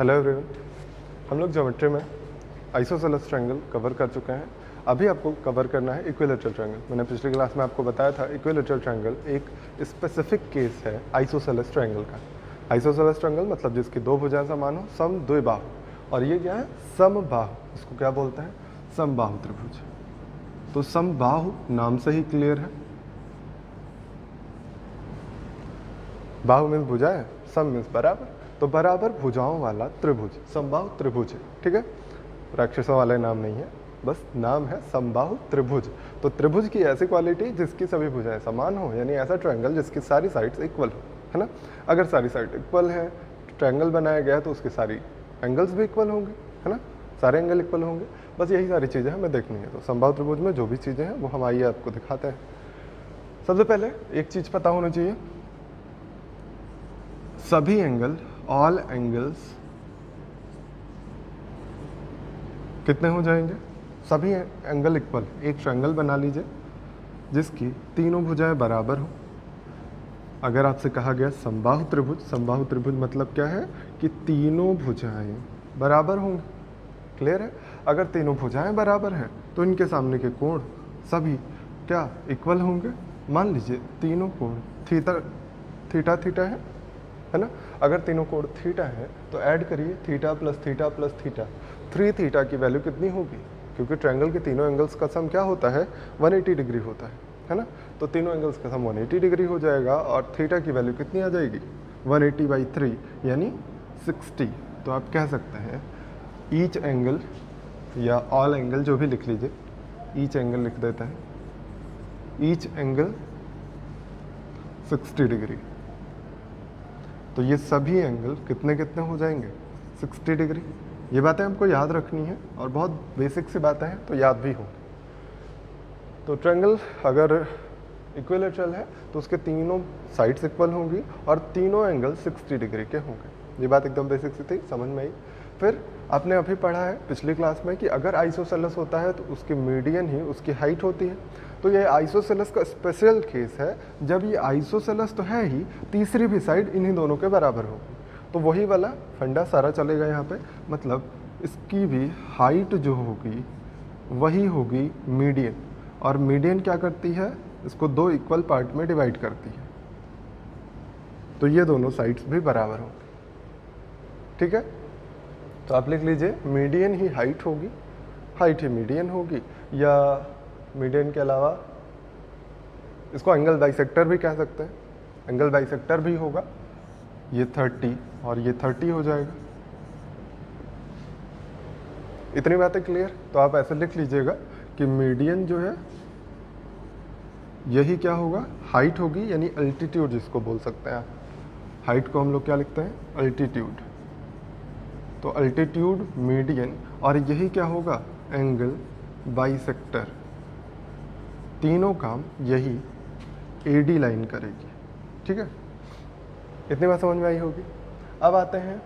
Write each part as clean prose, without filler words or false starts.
Hello everyone, हम लोग geometry में आइसोसेलेस ट्रायंगल कवर कर चुके हैं। अभी आपको कवर करना है इक्विलैटरल ट्रायंगल। मैंने पिछली क्लास में आपको बताया था इक्विलैटरल ट्रायंगल एक स्पेसिफिक केस है आइसोसेलेस ट्रायंगल का। आइसोसेलेस ट्रायंगल मतलब जिसकी दो भुजाएं समान हो, समद्विबाहु, और ये क्या है, समबाहु। इसको क्या बोलते हैं, समबाहु त्रिभुज। तो समबाहु नाम से ही क्लियर है, बाहु मीन्स भुजाएं, सम मीन्स बराबर, तो बराबर भुजाओं वाला त्रिभुज समबाहु त्रिभुज है। ठीक है, राक्षसों वाले नाम नहीं है, बस नाम है समबाहु त्रिभुज। तो त्रिभुज की ऐसी क्वालिटी जिसकी सभी भुजाएं समान हो, यानी ऐसा ट्रायंगल जिसकी सारी साइड्स इक्वल हो, है ना। अगर सारी साइड इक्वल है, ट्रायंगल बनाया गया है तो उसके सारी एंगल्स भी इक्वल होंगे, है ना, सारे एंगल इक्वल होंगे। बस यही सारी चीज़ें हमें देखनी है। तो समबाहु त्रिभुज में जो भी चीज़ें हैं वो हम आइए आपको दिखाते हैं। सबसे पहले एक चीज़ पता होना चाहिए, सभी एंगल, ऑल एंगल्स कितने हो जाएंगे, सभी एंगल इक्वल। एक ट्रायंगल बना लीजिए जिसकी तीनों भुजाएं बराबर हो। अगर आपसे कहा गया समबाहु त्रिभुज, समबाहु त्रिभुज मतलब क्या है कि तीनों भुजाएं बराबर होंगी। क्लियर है। अगर तीनों भुजाएं बराबर हैं तो इनके सामने के कोण सभी क्या इक्वल होंगे। मान लीजिए तीनों कोण थीटा थीटा थीटा है ना। अगर तीनों कोण थीटा है तो ऐड करिए theta plus theta plus theta, 3 theta की वैल्यू कितनी होगी, क्योंकि ट्रायंगल के तीनों एंगल्स का सम क्या होता है, 180 डिग्री होता है ना। तो तीनों एंगल्स का सम 180 डिग्री हो जाएगा और थीटा की वैल्यू कितनी आ जाएगी, 180/3 यानी 60। तो आप कह सकते हैं ईच एंगल या ऑल एंगल जो भी लिख लीजिए, ईच एंगल लिख देते हैं, ईच एंगल 60 डिग्री। तो ये सभी एंगल कितने कितने हो जाएंगे, 60 डिग्री। ये बातें हमको याद रखनी है और बहुत बेसिक सी बातें हैं तो याद भी हो। तो ट्रायंगल अगर इक्विलैटरल है तो उसके तीनों साइड्स इक्वल होंगी और तीनों एंगल 60 डिग्री के होंगे। ये बात एकदम बेसिक सी थी, समझ में आई। फिर आपने अभी पढ़ा है पिछली क्लास में कि अगर आइसोसेलेस होता है तो उसकी मीडियन ही उसकी हाइट होती है। तो ये आइसोसेलेस का स्पेशल केस है, जब ये आइसोसेलेस तो है ही, तीसरी भी साइड इन्हीं दोनों के बराबर होगी। तो वही वाला फंडा सारा चलेगा यहाँ पे, मतलब इसकी भी हाइट जो होगी वही होगी मीडियन। और मीडियन क्या करती है, इसको दो इक्वल पार्ट में डिवाइड करती है, तो ये दोनों साइड्स भी बराबर होंगी। ठीक है, तो आप लिख लीजिए मीडियन ही हाइट होगी, हाइट ही मीडियन होगी, या मीडियन के अलावा इसको एंगल बाइसेक्टर भी कह सकते हैं। एंगल बाइसेक्टर भी होगा, ये 30 और ये 30 हो जाएगा। इतनी बातें क्लियर। तो आप ऐसे लिख लीजिएगा कि मीडियन जो है यही क्या होगा, हाइट होगी, यानी अल्टीट्यूड जिसको बोल सकते हैं आप। हाइट को हम लोग क्या लिखते हैं, अल्टीट्यूड। तो अल्टीट्यूड मीडियन, और यही क्या होगा, एंगल बाइसेक्टर। तीनों काम यही एडी लाइन करेगी। ठीक है, इतनी बात समझ में आई होगी। अब आते हैं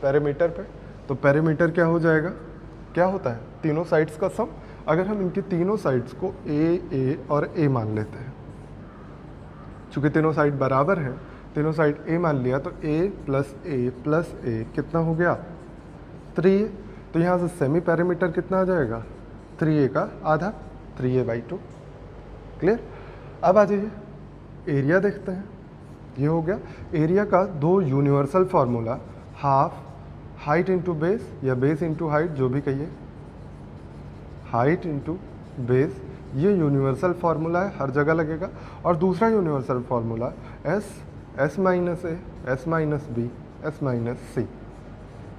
पेरीमीटर पे। तो पेरीमीटर क्या हो जाएगा, क्या होता है, तीनों साइड्स का सम। अगर हम इनकी तीनों साइड्स को ए और ए मान लेते हैं, चूंकि तीनों साइड बराबर हैं, तीनों साइड ए मान लिया, तो ए प्लस ए कितना हो गया, 3। तो यहाँ से सेमी पेरीमीटर कितना आ जाएगा, 3a का आधा, 3a/2। क्लियर। अब आ जाइए एरिया देखते हैं। ये हो गया एरिया का दो universal formula, half height into base या बेस इंटू हाइट, जो भी कहिए, हाइट इंटू बेस, ये यूनिवर्सल फार्मूला है, हर जगह लगेगा। और दूसरा universal formula S minus A, S minus B, S minus C,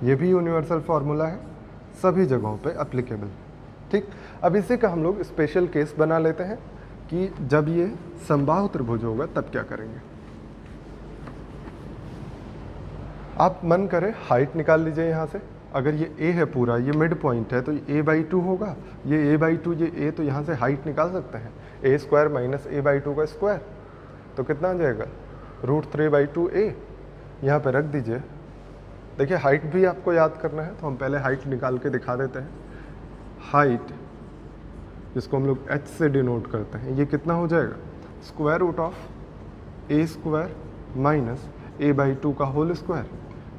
ये भी यूनिवर्सल फार्मूला है, सभी जगहों पे एप्लीकेबल। ठीक, अब इसी का हम लोग स्पेशल केस बना लेते हैं कि जब ये समबाहु त्रिभुज होगा तब क्या करेंगे। आप मन करे हाइट निकाल लीजिए यहाँ से। अगर ये a है पूरा, ये मिड पॉइंट है, तो ये a/2 होगा, ये a/2, ये a, तो यहाँ से हाइट निकाल सकते हैं, a² माइनस a/2 का स्क्वायर, तो कितना आ जाएगा, √3/2a। यहाँ पे रख दीजिए। देखिए हाइट भी आपको याद करना है, तो हम पहले हाइट निकाल के दिखा देते हैं। हाइट जिसको हम लोग h से डिनोट करते हैं, ये कितना हो जाएगा, √(a² माइनस a/2 का होल स्क्वायर,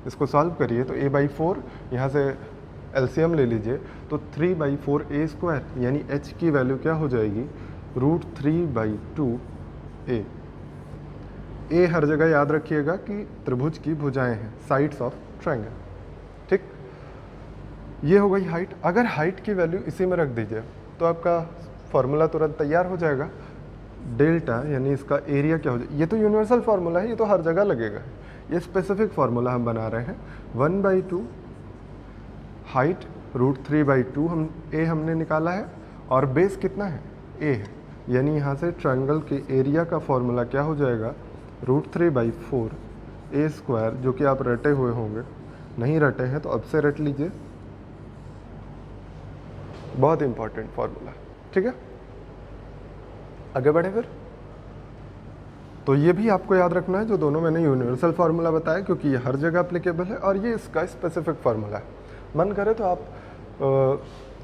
इसको सॉल्व करिए तो a/4, यहाँ से एलसीएम ले लीजिए तो 3/4 a स्क्वायर, यानी h की वैल्यू क्या हो जाएगी, √3/2 a। ए हर जगह याद रखिएगा कि त्रिभुज की भुजाएं हैं, साइड्स ऑफ ट्रायंगल, ठीक। ये हो गई हाइट। अगर हाइट की वैल्यू इसी में रख दीजिए तो आपका फॉर्मूला तुरंत तैयार हो जाएगा। डेल्टा यानी इसका एरिया क्या हो जाए, ये तो यूनिवर्सल फार्मूला है, ये तो हर जगह लगेगा। ये स्पेसिफिक फार्मूला हम बना रहे हैं। 1/2 हाइट √3/2 हमने निकाला है, और बेस कितना है, ए है, यानी यहाँ से ट्रायंगल के एरिया का फॉर्मूला क्या हो जाएगा, √3/4 a स्क्वायर, जो कि आप रटे हुए होंगे, नहीं रटे हैं तो अब से रट लीजिए, बहुत इंपॉर्टेंट फॉर्मूला, ठीक है। आगे बढ़े फिर, तो ये भी आपको याद रखना है, जो दोनों मैंने यूनिवर्सल फार्मूला बताया, क्योंकि ये हर जगह एप्लीकेबल है और ये इसका स्पेसिफिक फार्मूला है। मन करे तो आप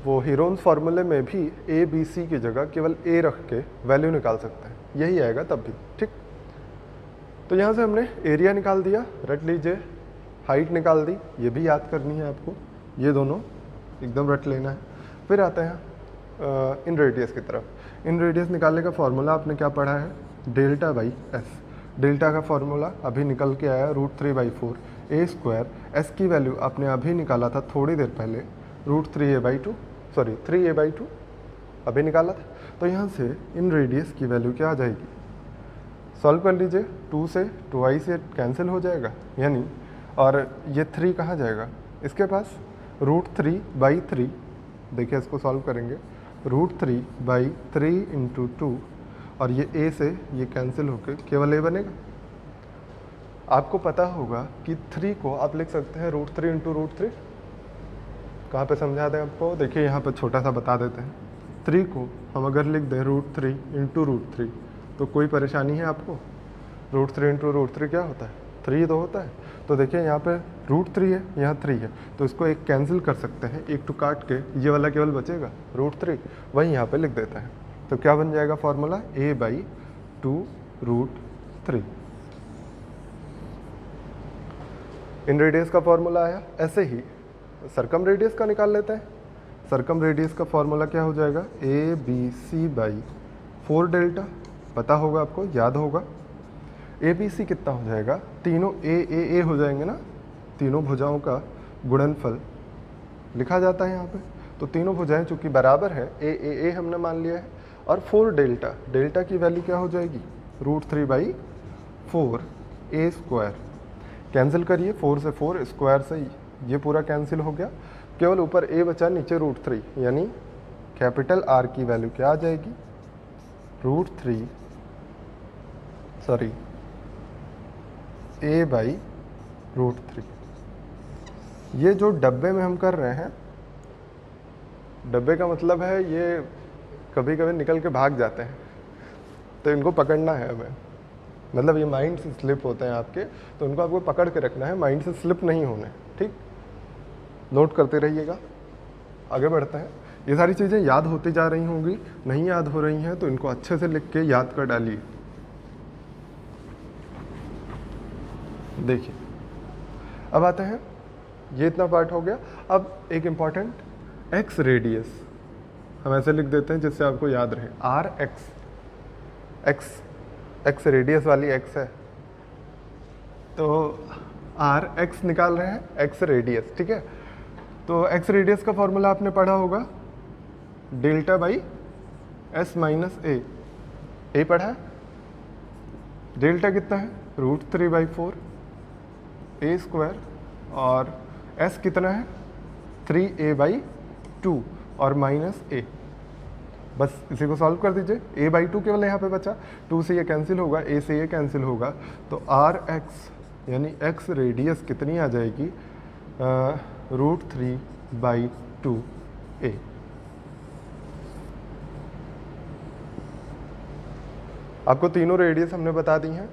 वो हीरोन्स फार्मूले में भी ABC की जगह केवल A रख के वैल्यू निकाल सकते हैं, यही आएगा तब भी, ठीक। तो यहाँ से हमने एरिया निकाल दिया, रट लीजिए, हाइट निकाल दी, ये भी याद करनी है आपको, ये दोनों एकदम रट लेना है। फिर आते हैं इन रेडियस की तरफ। इन रेडियस निकालने का फॉर्मूला आपने क्या पढ़ा है, डेल्टा/s। डेल्टा का फॉर्मूला अभी निकल के आया √3/4 a स्क्वायर। s की वैल्यू आपने अभी निकाला था थोड़ी देर पहले, √3a/2 अभी निकाला था। तो यहाँ से इन रेडियस की वैल्यू क्या आ जाएगी, सॉल्व कर लीजिए, 2 से 2i से कैंसिल हो जाएगा, यानी, और ये 3 कहाँ जाएगा, इसके पास √3/3, देखिए इसको सॉल्व करेंगे, √3/3 × 2, और ये a से ये कैंसिल होकर केवल a बनेगा। आपको पता होगा कि 3 को आप लिख सकते हैं √3 × √3। कहाँ पे समझा दें आपको, देखिए यहाँ पे छोटा सा बता देते हैं। 3 को हम अगर लिख दें √3 × √3 तो कोई परेशानी है आपको, √3 × √3 क्या होता है, 3 तो होता है। तो देखिए यहाँ पे √3 है, यहाँ 3 है, तो इसको एक कैंसिल कर सकते हैं, एक टू काट के ये वाला केवल बचेगा √3, वही यहाँ पे लिख देते हैं। तो क्या बन जाएगा फॉर्मूला, a/2 √3। इन रेडियस का फॉर्मूला आया। ऐसे ही सरकम रेडियस का निकाल लेते हैं। सरकम रेडियस का फॉर्मूला क्या हो जाएगा, ABC/4 डेल्टा, पता होगा आपको, याद होगा। ABC कितना हो जाएगा, तीनों a हो जाएंगे ना, तीनों भुजाओं का गुणनफल लिखा जाता है यहाँ पे। तो तीनों भुजाएं चूंकि बराबर है, a हमने मान लिया है, और 4 डेल्टा, डेल्टा की वैल्यू क्या हो जाएगी, √3/4 a स्क्वायर। कैंसिल करिए, 4 से 4, स्क्वायर से ये पूरा कैंसिल हो गया, केवल ऊपर a बचा, नीचे √3, यानी कैपिटल R की वैल्यू क्या आ जाएगी, a/√3। ये जो डब्बे में हम कर रहे हैं, डब्बे का मतलब है ये कभी कभी निकल के भाग जाते हैं, तो इनको पकड़ना है हमें, मतलब ये माइंड से स्लिप होते हैं आपके, तो उनको आपको पकड़ के रखना है, माइंड से स्लिप नहीं होने, ठीक। नोट करते रहिएगा। आगे बढ़ते हैं। ये सारी चीज़ें याद होती जा रही होंगी, नहीं याद हो रही हैं तो इनको अच्छे से लिख के याद कर डालिए। देखिए अब आते हैं, ये इतना पार्ट हो गया। अब एक इम्पॉर्टेंट एक्स रेडियस हम ऐसे लिख देते हैं जिससे आपको याद रहे, एक्स रेडियस वाली एक्स है, तो एक्स निकाल रहे हैं, एक्स रेडियस, ठीक है। तो एक्स रेडियस का फॉर्मूला आपने पढ़ा होगा, डेल्टा/s - a पढ़ा है। डेल्टा कितना है, √3/4 a स्क्वायर, और s कितना है, 3a/2 और -a। बस इसी को सॉल्व कर दीजिए, a/2 केवल यहाँ पे बचा, 2 से ये कैंसिल होगा, a से ये कैंसिल होगा, तो rx यानी x रेडियस कितनी आ जाएगी, √3/2a। आपको तीनों रेडियस हमने बता दी हैं।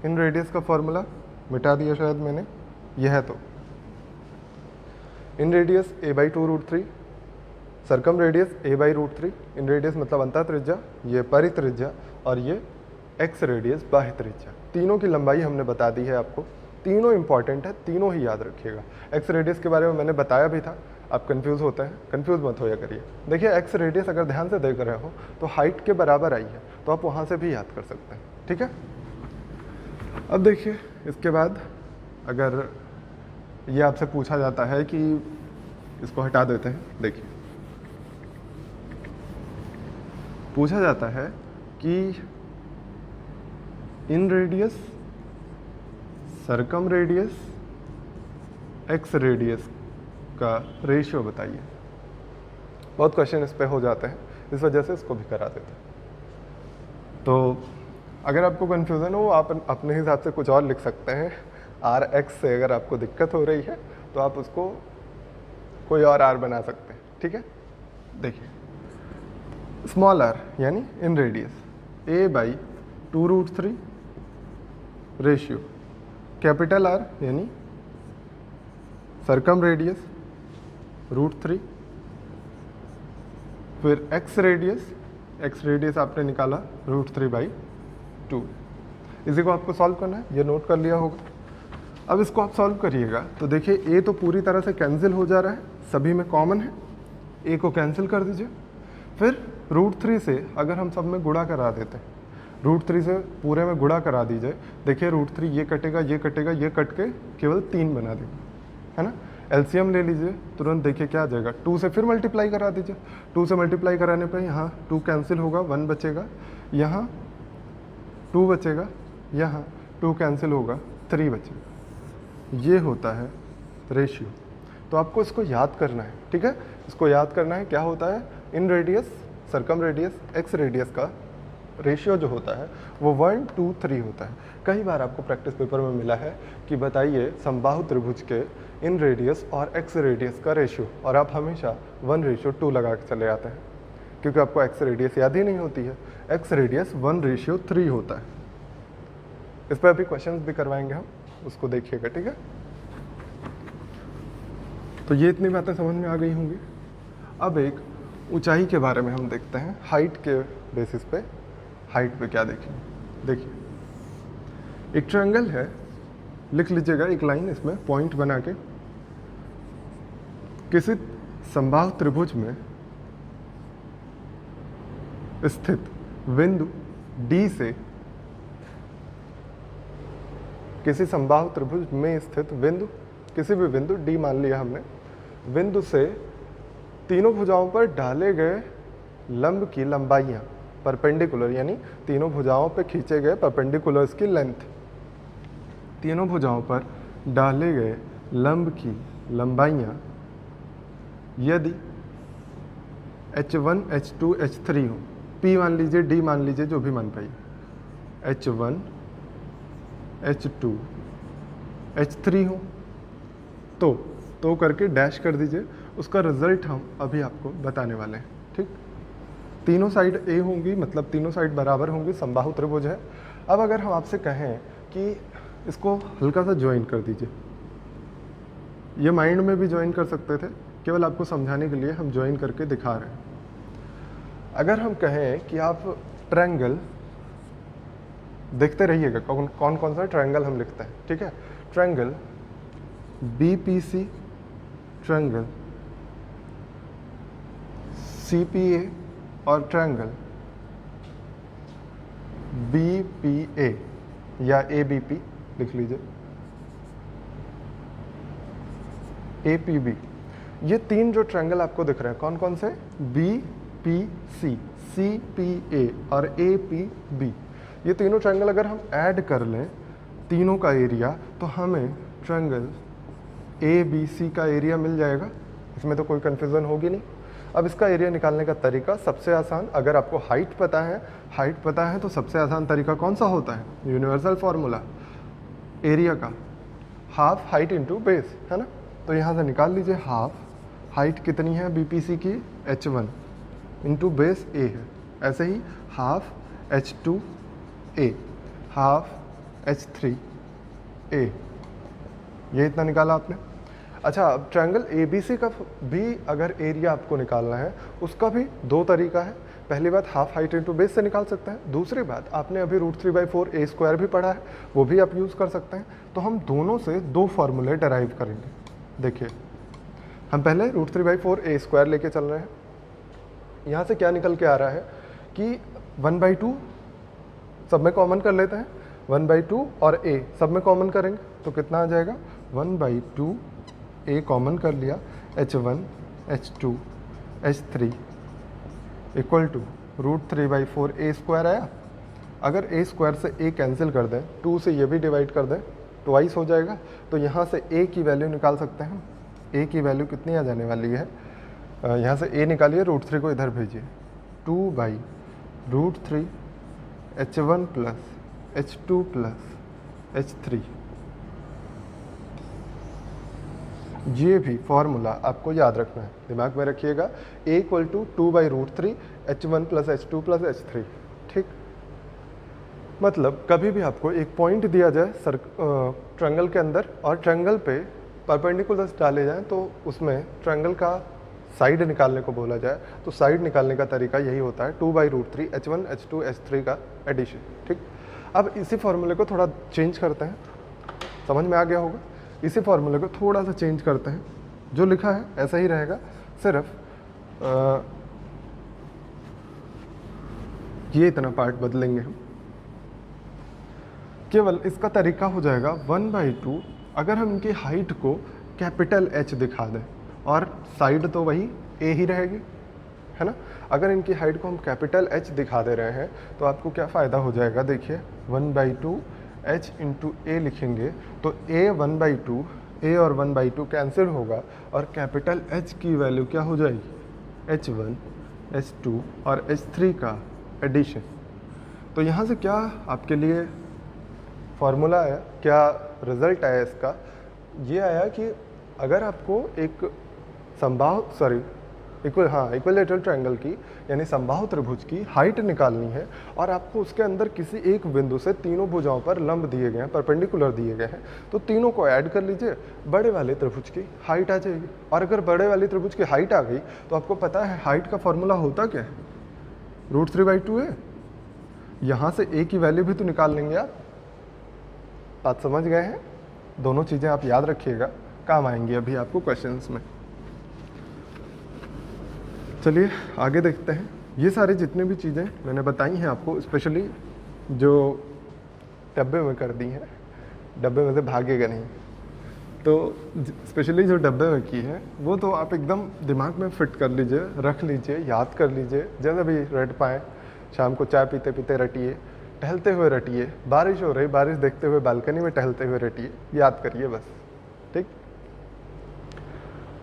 इन रेडियस का फॉर्मूला मिटा दिया शायद मैंने, यह है। तो inradius a/2 √3, circumradius a/√3। Inradius मतलब अंतः त्रिज्या, ये परित्रिज्या, और ये एक्स रेडियस बाह्य त्रिज्या। तीनों की लंबाई हमने बता दी है आपको, तीनों इंपॉर्टेंट है, तीनों ही याद रखिएगा। एक्स रेडियस के बारे में मैंने बताया भी था, आप कंफ्यूज होते हैं, कंफ्यूज मत होया करिए। देखिए एक्स रेडियस अगर ध्यान से देख रहे हो तो हाइट के बराबर आई है, तो आप वहाँ से भी याद कर सकते हैं, ठीक है। अब देखिए इसके बाद अगर ये आपसे पूछा जाता है कि इसको हटा देते हैं, देखिए पूछा जाता है कि inradius, circumradius, exradius का रेशियो बताइए। बहुत क्वेश्चन इस पे हो जाते हैं, इस वजह से इसको भी करा देते हैं। तो अगर आपको कन्फ्यूज़न हो आप अपने हिसाब से कुछ और लिख सकते हैं। आर एक्स से अगर आपको दिक्कत हो रही है तो आप उसको कोई और आर बना सकते हैं, ठीक है। देखिए स्मॉल आर यानी इन radius A by 2√3 ratio, capital R यानी सरकम रेडियस √3, फिर एक्स रेडियस आपने निकाला √3/2। इसी को आपको सॉल्व करना है, ये नोट कर लिया होगा। अब इसको आप सॉल्व करिएगा तो देखिए ए तो पूरी तरह से कैंसिल हो जा रहा है, सभी में कॉमन है, ए को कैंसिल कर दीजिए। फिर √3 से अगर हम सब में गुणा करा देते हैं, √3 से पूरे में गुणा करा दीजिए, देखिए √3 ये कटेगा, ये कटेगा, ये कट के केवल 3 बना देगा, है ना। एलसीएम ले लीजिए, तुरंत देखिए क्या आ जाएगा, 2 से फिर मल्टीप्लाई करा दीजिए। 2 से मल्टीप्लाई कराने पे यहाँ 2 कैंसिल होगा, 1 बचेगा, यहाँ 2 बचेगा, यहाँ 2 कैंसिल होगा, 3 बचेगा। ये होता है रेशियो। तो आपको इसको याद करना है, ठीक है। इसको याद करना है, क्या होता है, inradius, circumradius, exradius का रेशियो जो होता है वो 1 2 3 होता है। कई बार आपको प्रैक्टिस पेपर में मिला है कि बताइए समबाहु त्रिभुज के इन रेडियस और एक्स रेडियस का रेशियो, और आप हमेशा 1:2 लगा के चले आते हैं, क्योंकि आपको एक्स रेडियस याद ही नहीं होती है। एक्स रेडियस 1:3 होता है। इस पर अभी क्वेश्चंस भी करवाएंगे हम, उसको देखिएगा, ठीक है। तो ये इतनी बातें समझ में आ गई होंगी। अब एक ऊंचाई के बारे में हम देखते हैं, हाइट के बेसिस पे। हाइट पे क्या देखेंगे, देखिए एक ट्रायंगल है, लिख लीजिएगा एक लाइन इसमें पॉइंट बना के। किसी समबाहु त्रिभुज में स्थित बिंदु डी से, किसी समबाहु त्रिभुज में स्थित बिंदु, किसी भी बिंदु डी मान लिया हमने, बिंदु से तीनों भुजाओं पर डाले गए लंब की लंबाइयाँ, परपेंडिकुलर यानी तीनों भुजाओं पर खींचे गए परपेंडिकुलर्स की लेंथ, तीनों भुजाओं पर डाले गए लंब की लंबाइयाँ यदि h1 h2 h3 हो, p मान लीजिए, d मान लीजिए, जो भी मान पाइए, h1 h2 h3 हो, तो करके डैश कर दीजिए। उसका रिजल्ट हम अभी आपको बताने वाले हैं, ठीक। तीनों साइड a होंगी, मतलब तीनों साइड बराबर होंगी, समबाहु त्रिभुज है। अब अगर हम आपसे कहें कि इसको हल्का सा ज्वाइन कर दीजिए, ये माइंड में भी ज्वाइन कर सकते थे, केवल आपको समझाने के लिए हम ज्वाइन करके दिखा रहे हैं। अगर हम कहें कि आप ट्रायंगल देखते रहिएगा, कौन कौन सा ट्रायंगल हम लिखते हैं, ठीक है। ट्रायंगल BPC, ट्रायंगल CPA और ट्रायंगल BPA या ABP लिख लीजिए, APB। ये तीन जो ट्रायंगल आपको दिख रहे हैं कौन कौन से, BPC, CPA और APB। ये तीनों ट्रायंगल अगर हम ऐड कर लें तीनों का एरिया, तो हमें ट्रायंगल ABC का एरिया मिल जाएगा। इसमें तो कोई कन्फ्यूज़न होगी नहीं। अब इसका एरिया निकालने का तरीका सबसे आसान, अगर आपको हाइट पता है तो सबसे आसान तरीका कौन सा होता है, यूनिवर्सल फार्मूला एरिया का, हाफ हाइट इंटू बेस, है ना। तो यहाँ से निकाल लीजिए, हाफ हाइट कितनी है BPC की, h1 इंटू बेस a है। ऐसे ही हाफ h2a, हाफ h3a, ये इतना निकाला आपने। अच्छा, अब ट्रायंगल ABC का भी अगर एरिया आपको निकालना है उसका भी दो तरीका है। पहली बात हाफ हाइट इंटू बेस से निकाल सकते हैं, दूसरी बात आपने अभी √3/4 a स्क्वायर भी पढ़ा है, वो भी आप यूज़ कर सकते हैं। तो हम दोनों से दो फार्मूले डराइव करेंगे। देखिए, हम पहले √3/4 a स्क्वायर लेके चल रहे हैं। यहाँ से क्या निकल के आ रहा है कि 1/2 सब में कॉमन कर लेते हैं, 1/2 और a सब में कॉमन करेंगे तो कितना आ जाएगा, 1/2 a कॉमन कर लिया, h1 h2 h3 equal to √3/4 a square आया। अगर a स्क्वायर से a कैंसिल कर दें, 2 से ये भी डिवाइड कर दें, ट्वाइस हो जाएगा। तो यहाँ से a की वैल्यू निकाल सकते हैं। a की वैल्यू कितनी आ जाने वाली है, यहाँ से a निकालिए, √3 को इधर भेजिए, 2/√3 h1 plus h2 plus h3। ये भी फॉर्मूला आपको याद रखना है, दिमाग में रखिएगा, a = 2/√3 h1 plus h2 plus h3। ठीक, मतलब कभी भी आपको एक पॉइंट दिया जाए ट्रायंगल के अंदर और ट्रायंगल पे परपेंडिकुलर्स डाले जाएं, तो उसमें ट्रायंगल का साइड निकालने को बोला जाए, तो साइड निकालने का तरीका यही होता है, 2/√3 h1 h2 h3 का एडिशन। ठीक, अब इसी फॉर्मूले को थोड़ा चेंज करते हैं, समझ में आ गया होगा। इसी फॉर्मूले को थोड़ा सा चेंज करते हैं, जो लिखा है ऐसा ही रहेगा, सिर्फ ये इतना पार्ट बदलेंगे हम। केवल इसका तरीका हो जाएगा 1/2, अगर हम इनकी हाइट को कैपिटल H दिखा दें और साइड तो वही a ही रहेगी, है ना। अगर इनकी हाइट को हम कैपिटल H दिखा दे रहे हैं तो आपको क्या फ़ायदा हो जाएगा, देखिए 1/2 h इंटू a लिखेंगे तो a 1/2, a और 1/2 कैंसिल होगा और कैपिटल H की वैल्यू क्या हो जाएगी, h1 h2 और h3 का एडिशन। तो यहाँ से क्या आपके लिए फॉर्मूला आया, क्या रिजल्ट आया इसका, ये आया कि अगर आपको एक इक्विलेटरल ट्रायंगल की यानी समबाहु त्रिभुज की हाइट निकालनी है और आपको उसके अंदर किसी एक बिंदु से तीनों भुजाओं पर लंब दिए गए हैं, परपेंडिकुलर दिए गए हैं, तो तीनों को ऐड कर लीजिए, बड़े वाले त्रिभुज की हाइट आ जाएगी। और अगर बड़े वाले त्रिभुज की हाइट आ गई तो आपको पता है हाइट का फॉर्मूला होता क्या है, √3/2 है। यहाँ से a की वैल्यू भी तो निकाल लेंगे आप। बात समझ गए हैं, दोनों चीज़ें आप याद रखिएगा, काम आएंगी अभी आपको क्वेश्चंस में। चलिए आगे देखते हैं। ये सारे जितने भी चीज़ें मैंने बताई हैं आपको, स्पेशली जो डब्बे में कर दी हैं, डब्बे में से भागेगा नहीं, तो स्पेशली जो डब्बे में की है वो तो आप एकदम दिमाग में फिट कर लीजिए, रख लीजिए, याद कर लीजिए, जैसे भी रट पाएँ। शाम को चाय पीते पीते रटिए, टहलते हुए रटिए, बारिश हो रही बारिश देखते हुए बालकनी में टहलते हुए रटिए, याद करिए बस। ठीक,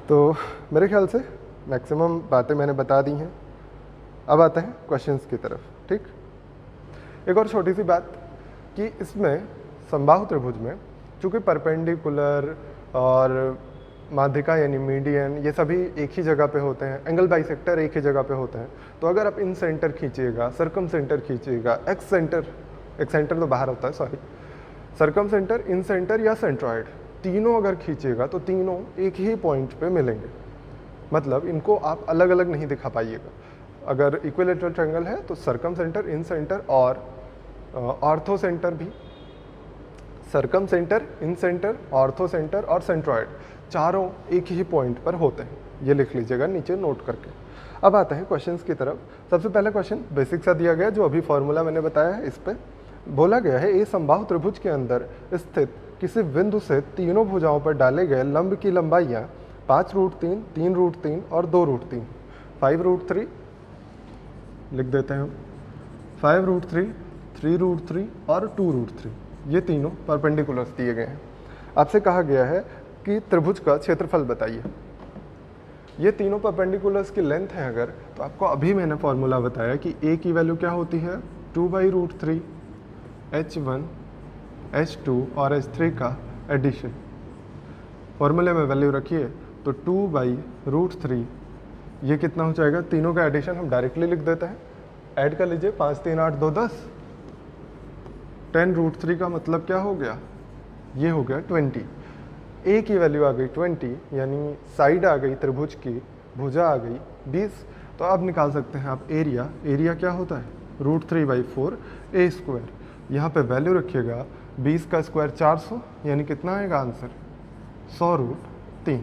तो मेरे ख्याल से मैक्सिमम बातें मैंने बता दी हैं। अब आते हैं क्वेश्चंस की तरफ। ठीक, एक और छोटी सी बात कि इसमें समबाहु त्रिभुज में चूँकि परपेंडिकुलर और माध्यिका यानी मीडियन ये सभी एक ही जगह पे होते हैं, एंगल बाइसेक्टर एक ही जगह पे होते हैं, तो अगर आप इन सेंटर खींचिएगा, सर्कम सेंटर खींचिएगा, एक्स सेंटर तो बाहर होता है, sorry, circumcentre, incentre या सेंट्रॉइड, तीनों अगर खींचिएगा तो तीनों एक ही पॉइंट पे मिलेंगे। मतलब इनको आप अलग अलग नहीं दिखा पाइएगा। अगर इक्विलेटरल ट्रायंगल है तो सर्कम सेंटर, इन सेंटर और ऑर्थो सेंटर भी, सर्कम सेंटर, इन सेंटर, ऑर्थो सेंटर और सेंट्रॉइड चारों एक ही पॉइंट पर होते हैं। ये लिख लीजिएगा नीचे नोट करके। अब आते हैं क्वेश्चंस की तरफ। सबसे पहला क्वेश्चन बेसिक सा दिया गया, जो अभी फॉर्मूला मैंने बताया है, इस पर बोला गया है ए समबाहु त्रिभुज के अंदर स्थित किसी बिंदु से तीनों भुजाओं पर डाले गए लंब की लंबाइयाँ 5√3, 3√3 और 2√3, 5√3 लिख देते हैं हम, 5√3, 3√3 और 2√3, ये तीनों परपेंडिकुलर्स दिए गए हैं। आपसे कहा गया है कि त्रिभुज का क्षेत्रफल बताइए। ये तीनों परपेंडिकुलर्स की लेंथ है अगर, तो आपको अभी मैंने फॉर्मूला बताया कि a की वैल्यू क्या होती है, 2/√3 h1 h2 और h3 का एडिशन। फॉर्मूले में वैल्यू रखिए तो 2/√3, ये कितना हो जाएगा, तीनों का एडिशन हम डायरेक्टली लिख देते हैं, ऐड कर लीजिए, 5 3 8 2 10, 10√3 का मतलब क्या हो गया, ये हो गया 20। ए की वैल्यू आ गई 20, यानी साइड आ गई त्रिभुज की, भुजा आ गई 20, तो आप निकाल सकते हैं आप एरिया। एरिया क्या होता है? √3/4 ए स्क्वायर। यहाँ पे वैल्यू रखिएगा 20 का स्क्वायर 400, यानी कितना आएगा आंसर? 100√3।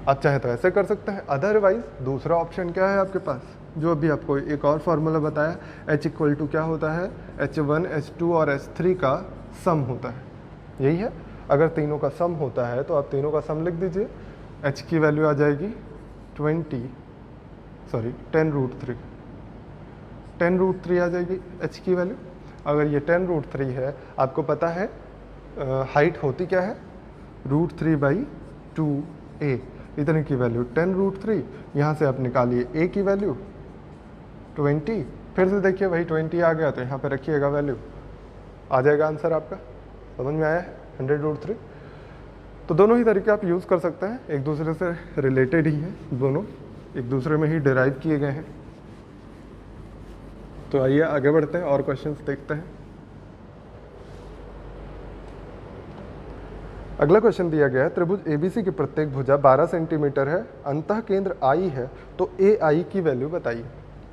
आप चाहे तो ऐसे कर सकते हैं, अदरवाइज दूसरा ऑप्शन क्या है आपके पास, जो अभी आपको एक और फार्मूला बताया, H इक्वल टू क्या होता है? H1 H2 और H3 का सम होता है, यही है। अगर तीनों का सम होता है तो आप तीनों का सम लिख दीजिए। H की वैल्यू आ जाएगी 10√3, 10√3 आ जाएगी H की वैल्यू। अगर ये 10√3 है, आपको पता है हाइट होती क्या है? √3/2a, इतने की वैल्यू 10√3। यहाँ से आप निकालिए a की वैल्यू 20, फिर से देखिए वही 20 आ गया, तो यहाँ पे रखिएगा वैल्यू, आ जाएगा आंसर आपका। समझ में आया है? 100√3। तो दोनों ही तरीके आप यूज़ कर सकते हैं, एक दूसरे से रिलेटेड ही हैं, दोनों एक दूसरे में ही डिराइव किए गए हैं। तो आइए आगे बढ़ते हैं और क्वेश्चंस देखते हैं। अगला क्वेश्चन दिया गया है, त्रिभुज ABC की प्रत्येक भुजा 12 सेंटीमीटर है, अंतः केंद्र I है, तो AI की वैल्यू बताइए।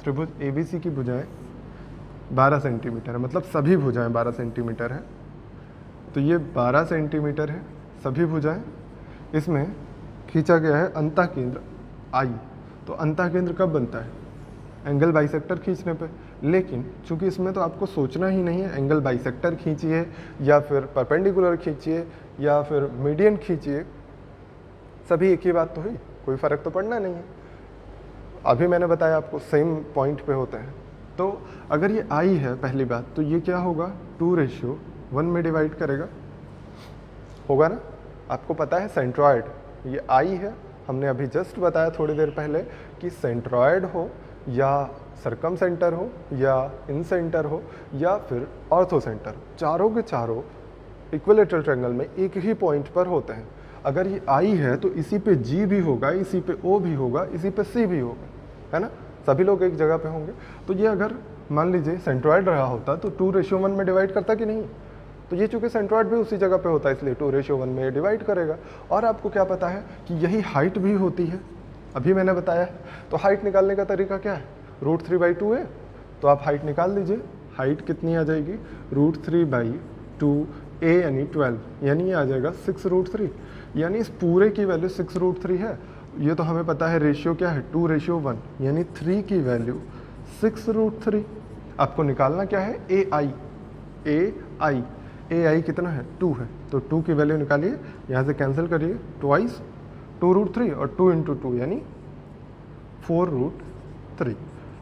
त्रिभुज ABC की भुजाएं 12 सेंटीमीटर है, मतलब सभी भुजाएं 12 सेंटीमीटर है। तो ये 12 सेंटीमीटर है सभी भुजाएं, इसमें खींचा गया है अंतः केंद्र I। तो अंतः केंद्र कब बनता है? एंगल बाइसेक्टर खींचने पे। लेकिन चूंकि इसमें तो आपको सोचना ही नहीं है, एंगल बाइसेक्टर खींचिए या फिर परपेंडिकुलर खींचिए या फिर मीडियन खींचिए, सभी एक ही बात तो हुई, कोई फ़र्क तो पड़ना नहीं है। अभी मैंने बताया आपको सेम पॉइंट पे होते हैं। तो अगर ये I है पहली बात, तो ये क्या होगा? 2:1 में डिवाइड करेगा, होगा ना? आपको पता है सेंट्रॉयड, ये I है, हमने अभी जस्ट बताया थोड़ी देर पहले कि सेंट्रॉयड हो या सरकम सेंटर हो या इन सेंटर हो या फिर ऑर्थो सेंटर, चारों के चारों इक्विलेटरल ट्रायंगल में एक ही पॉइंट पर होते हैं। अगर ये I है तो इसी पे G भी होगा, इसी पे O भी होगा, इसी पे C भी होगा, है ना? सभी लोग एक जगह पे होंगे। तो ये अगर मान लीजिए सेंट्रॉयड रहा होता तो 2:1 में डिवाइड करता कि नहीं? तो ये चूंकि सेंट्रॉयड भी उसी जगह पे होता है, इसलिए 2:1 में डिवाइड करेगा। और आपको क्या पता है कि यही हाइट भी होती है, अभी मैंने बताया। तो हाइट निकालने का तरीका क्या है? √3/2 है, तो आप हाइट निकाल लीजिए। हाइट कितनी आ जाएगी? √3/2a यानी 12, यानी ये आ जाएगा 6√3, यानी इस पूरे की वैल्यू 6√3 है। ये तो हमें पता है रेशियो क्या है? 2:1, यानी 3 की वैल्यू 6√3। आपको निकालना क्या है? AI कितना है? 2 है, तो 2 की वैल्यू निकालिए, यहाँ से कैंसिल करिए, ट्वाइस 2√3 और 2 × 2 यानी 4√3।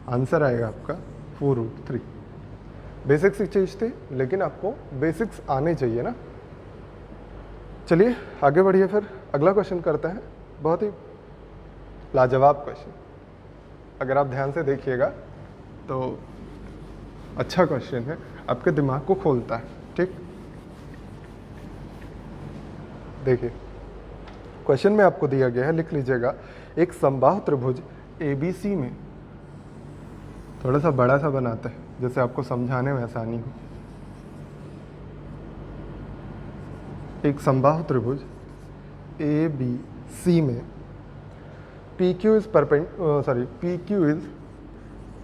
आंसर आएगा आपका 4√3। बेसिक्स की चीज़ थी, लेकिन आपको बेसिक्स आने चाहिए ना। चलिए आगे बढ़िए, फिर अगला क्वेश्चन करते हैं। बहुत ही लाजवाब क्वेश्चन, अगर आप ध्यान से देखिएगा तो अच्छा क्वेश्चन है, आपके दिमाग को खोलता है। ठीक, देखिए क्वेश्चन में आपको दिया गया है, लिख लीजिएगा, एक समबाहु त्रिभुज ABC में, थोड़ा सा बड़ा सा बनाते हैं जैसे आपको समझाने में आसानी हो। एक समबाहु त्रिभुज ABC में PQ is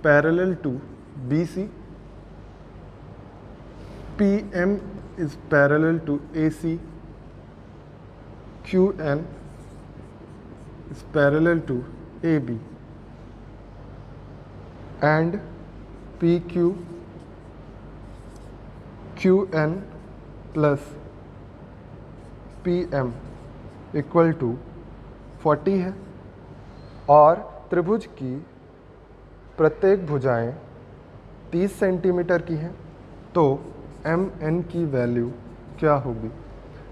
parallel to BC, PM is parallel to AC, QN is parallel to AB, and PQ QN plus PM equal to 40 है, और त्रिभुज की प्रत्येक भुजाएं 30 सेंटीमीटर की हैं, तो MN की वैल्यू क्या होगी?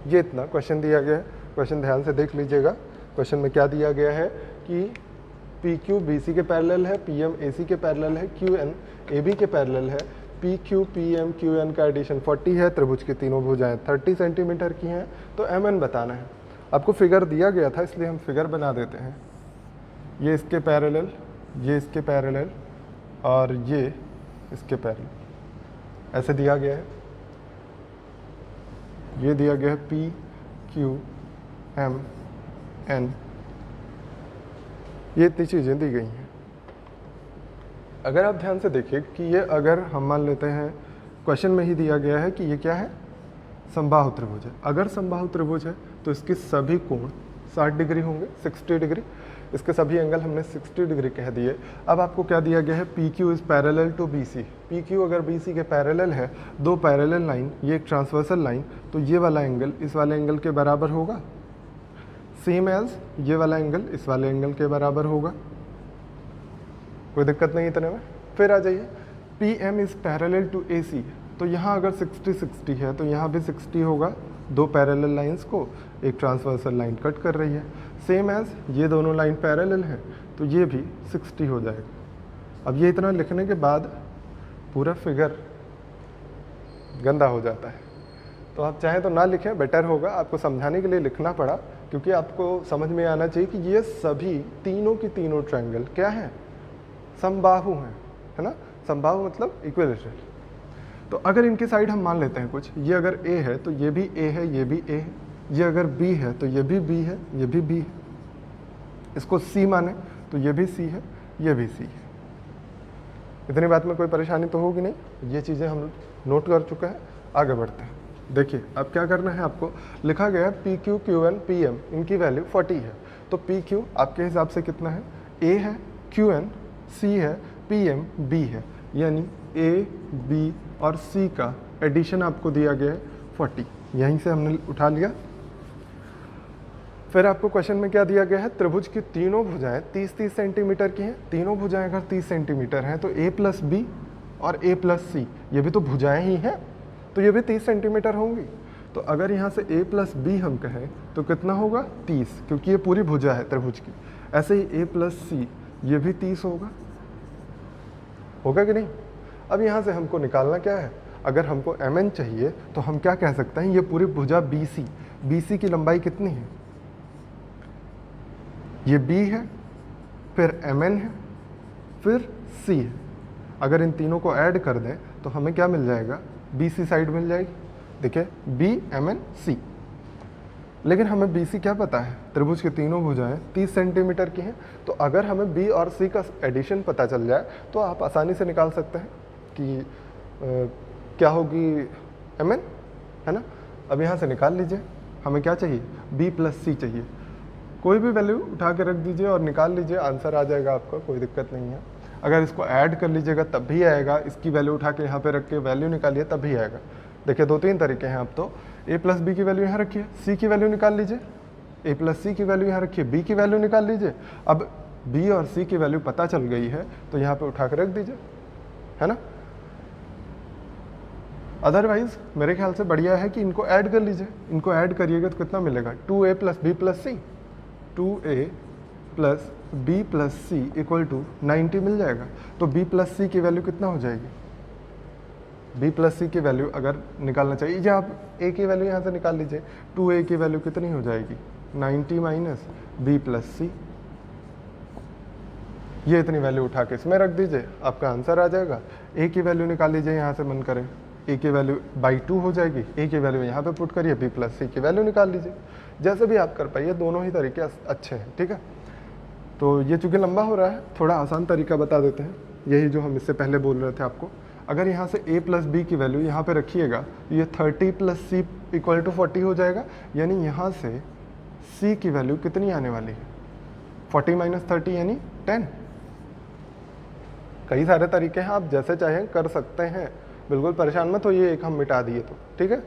ये इतना क्वेश्चन दिया गया है। क्वेश्चन ध्यान से देख लीजिएगा। क्वेश्चन में क्या दिया गया है कि PQ BC के पैरेलल है, PM AC के पैरेलल है, QN AB के पैरेलल है, PQ PM QN का एडिशन 40 है, त्रिभुज की तीनों भुजाएं 30 सेंटीमीटर की हैं, तो MN बताना है। आपको फिगर दिया गया था, इसलिए हम फिगर बना देते हैं। ये इसके पैरेलल, ये इसके पैरेलल और ये इसके पैरेलल, ऐसे दिया गया है। ये दिया गया है पी क्यू एम एन, ये इतनी चीज़ें दी गई हैं। अगर आप ध्यान से देखिए कि ये अगर हम मान लेते हैं क्वेश्चन में ही दिया गया है कि ये क्या है, समबाहु त्रिभुज है। अगर समबाहु त्रिभुज है तो इसके सभी कोण 60 डिग्री होंगे, 60 डिग्री। इसके सभी एंगल हमने 60 डिग्री कह दिए। अब आपको क्या दिया गया है, P Q is parallel to B C. P Q अगर बी सी के पैरेलल है, दो पैरेलल लाइन, ये एक ट्रांसवर्सल लाइन, तो ये वाला एंगल इस वाले एंगल के बराबर होगा, सेम एज ये वाला एंगल इस वाले एंगल के बराबर होगा। कोई दिक्कत नहीं इतने में। फिर आ जाइए, P M is parallel to A C, तो यहाँ अगर 60-60 है तो यहाँ भी 60 होगा, दो पैरेलल लाइंस को एक ट्रांसवर्सल लाइन कट कर रही है। सेम एज ये दोनों लाइन पैरेलल हैं तो ये भी 60 हो जाएगा। अब ये इतना लिखने के बाद पूरा फिगर गंदा हो जाता है, तो आप चाहें तो ना लिखें, बेटर होगा। आपको समझाने के लिए लिखना पड़ा, क्योंकि आपको समझ में आना चाहिए कि ये सभी तीनों की तीनों ट्रायंगल क्या हैं, समबाहु हैं, है ना। समबाहु मतलब इक्विलेटरल। तो अगर इनकी साइड हम मान लेते हैं कुछ, ये अगर ए है तो ये भी ए है, ये भी ए है, ये अगर बी है तो ये भी बी है, ये भी बी है, इसको सी माने तो ये भी सी है, ये भी सी है। इतनी बात में कोई परेशानी तो होगी नहीं, ये चीज़ें हम नोट कर चुके हैं। आगे बढ़ते हैं। देखिए अब क्या करना है आपको, लिखा गया है P Q Q N P M, इनकी वैल्यू 40 है। तो पी क्यू आपके हिसाब से कितना है, ए है, क्यू एन सी है, पी एम बी है, यानी ए बी और सी का एडिशन आपको दिया गया है 40। यहीं से हमने उठा लिया। फिर आपको क्वेश्चन में क्या दिया गया है, त्रिभुज की तीनों भुजाएं 30-30 सेंटीमीटर की हैं। तीनों भुजाएं अगर 30 सेंटीमीटर हैं तो ए प्लस बी और ए प्लस सी, ये भी तो भुजाएं ही हैं, तो ये भी 30 सेंटीमीटर होंगी। तो अगर यहाँ से a प्लस बी हम कहें तो कितना होगा, 30, क्योंकि ये पूरी भुजा है त्रिभुज की। ऐसे ही a प्लस सी, ये भी 30 होगा कि नहीं। अब यहाँ से हमको निकालना क्या है, अगर हमको mn चाहिए तो हम क्या कह सकते हैं, ये पूरी भुजा BC की लंबाई कितनी है, ये b है, फिर mn है, फिर c है। अगर इन तीनों को ऐड कर दें तो हमें क्या मिल जाएगा, BC साइड मिल जाएगी। देखिए B MN C, लेकिन हमें BC क्या पता है, त्रिभुज की तीनों भुजाएं 30 सेंटीमीटर की हैं। तो अगर हमें B और C का एडिशन पता चल जाए तो आप आसानी से निकाल सकते हैं कि क्या होगी MN, है ना। अब यहाँ से निकाल लीजिए, हमें क्या चाहिए, B प्लस C चाहिए। कोई भी वैल्यू उठा के रख दीजिए और निकाल लीजिए, आंसर आ जाएगा आपका, कोई दिक्कत नहीं है। अगर इसको ऐड कर लीजिएगा तब भी आएगा, इसकी वैल्यू उठा के यहाँ पे रख के वैल्यू निकालिए तब भी आएगा। देखिए 2-3 तरीके हैं। अब तो a प्लस बी की वैल्यू यहाँ रखिए, c की वैल्यू निकाल लीजिए, a प्लस सी की वैल्यू यहाँ रखिए, b की वैल्यू निकाल लीजिए। अब b और c की वैल्यू पता चल गई है तो यहाँ पे उठा के रख दीजिए, है ना। अदरवाइज मेरे ख्याल से बढ़िया है कि इनको ऐड कर लीजिए। इनको ऐड करिएगा तो कितना मिलेगा, 2a plus b plus c, 2a plus b plus c equal to 90 मिल जाएगा। तो b प्लस सी की वैल्यू कितना हो जाएगी, b प्लस सी की वैल्यू अगर निकालना चाहिए, या आप a की वैल्यू यहाँ से निकाल लीजिए, 2a की वैल्यू कितनी हो जाएगी, 90 माइनस b प्लस सी। ये इतनी वैल्यू उठा के इसमें रख दीजिए, आपका आंसर आ जाएगा। a की वैल्यू निकाल लीजिए, यहाँ से मन करें a की वैल्यू बाई 2 हो जाएगी, a की वैल्यू यहाँ पे पुट करिए, b प्लस सी की वैल्यू निकाल लीजिए। जैसे भी आप कर पाइए, दोनों ही तरीके अच्छे हैं, ठीक है। तो ये चूँकि लंबा हो रहा है, थोड़ा आसान तरीका बता देते हैं, यही जो हम इससे पहले बोल रहे थे आपको। अगर यहाँ से a प्लस बी की वैल्यू यहाँ पे रखिएगा तो ये 30 प्लस सी इक्वल टू 40 हो जाएगा, यानी यहाँ से c की वैल्यू कितनी आने वाली है, 40 माइनस 30 यानी 10। कई सारे तरीके हैं, आप जैसे चाहें कर सकते हैं, बिल्कुल परेशान मत हो। ये एक हम मिटा दिए तो ठीक है।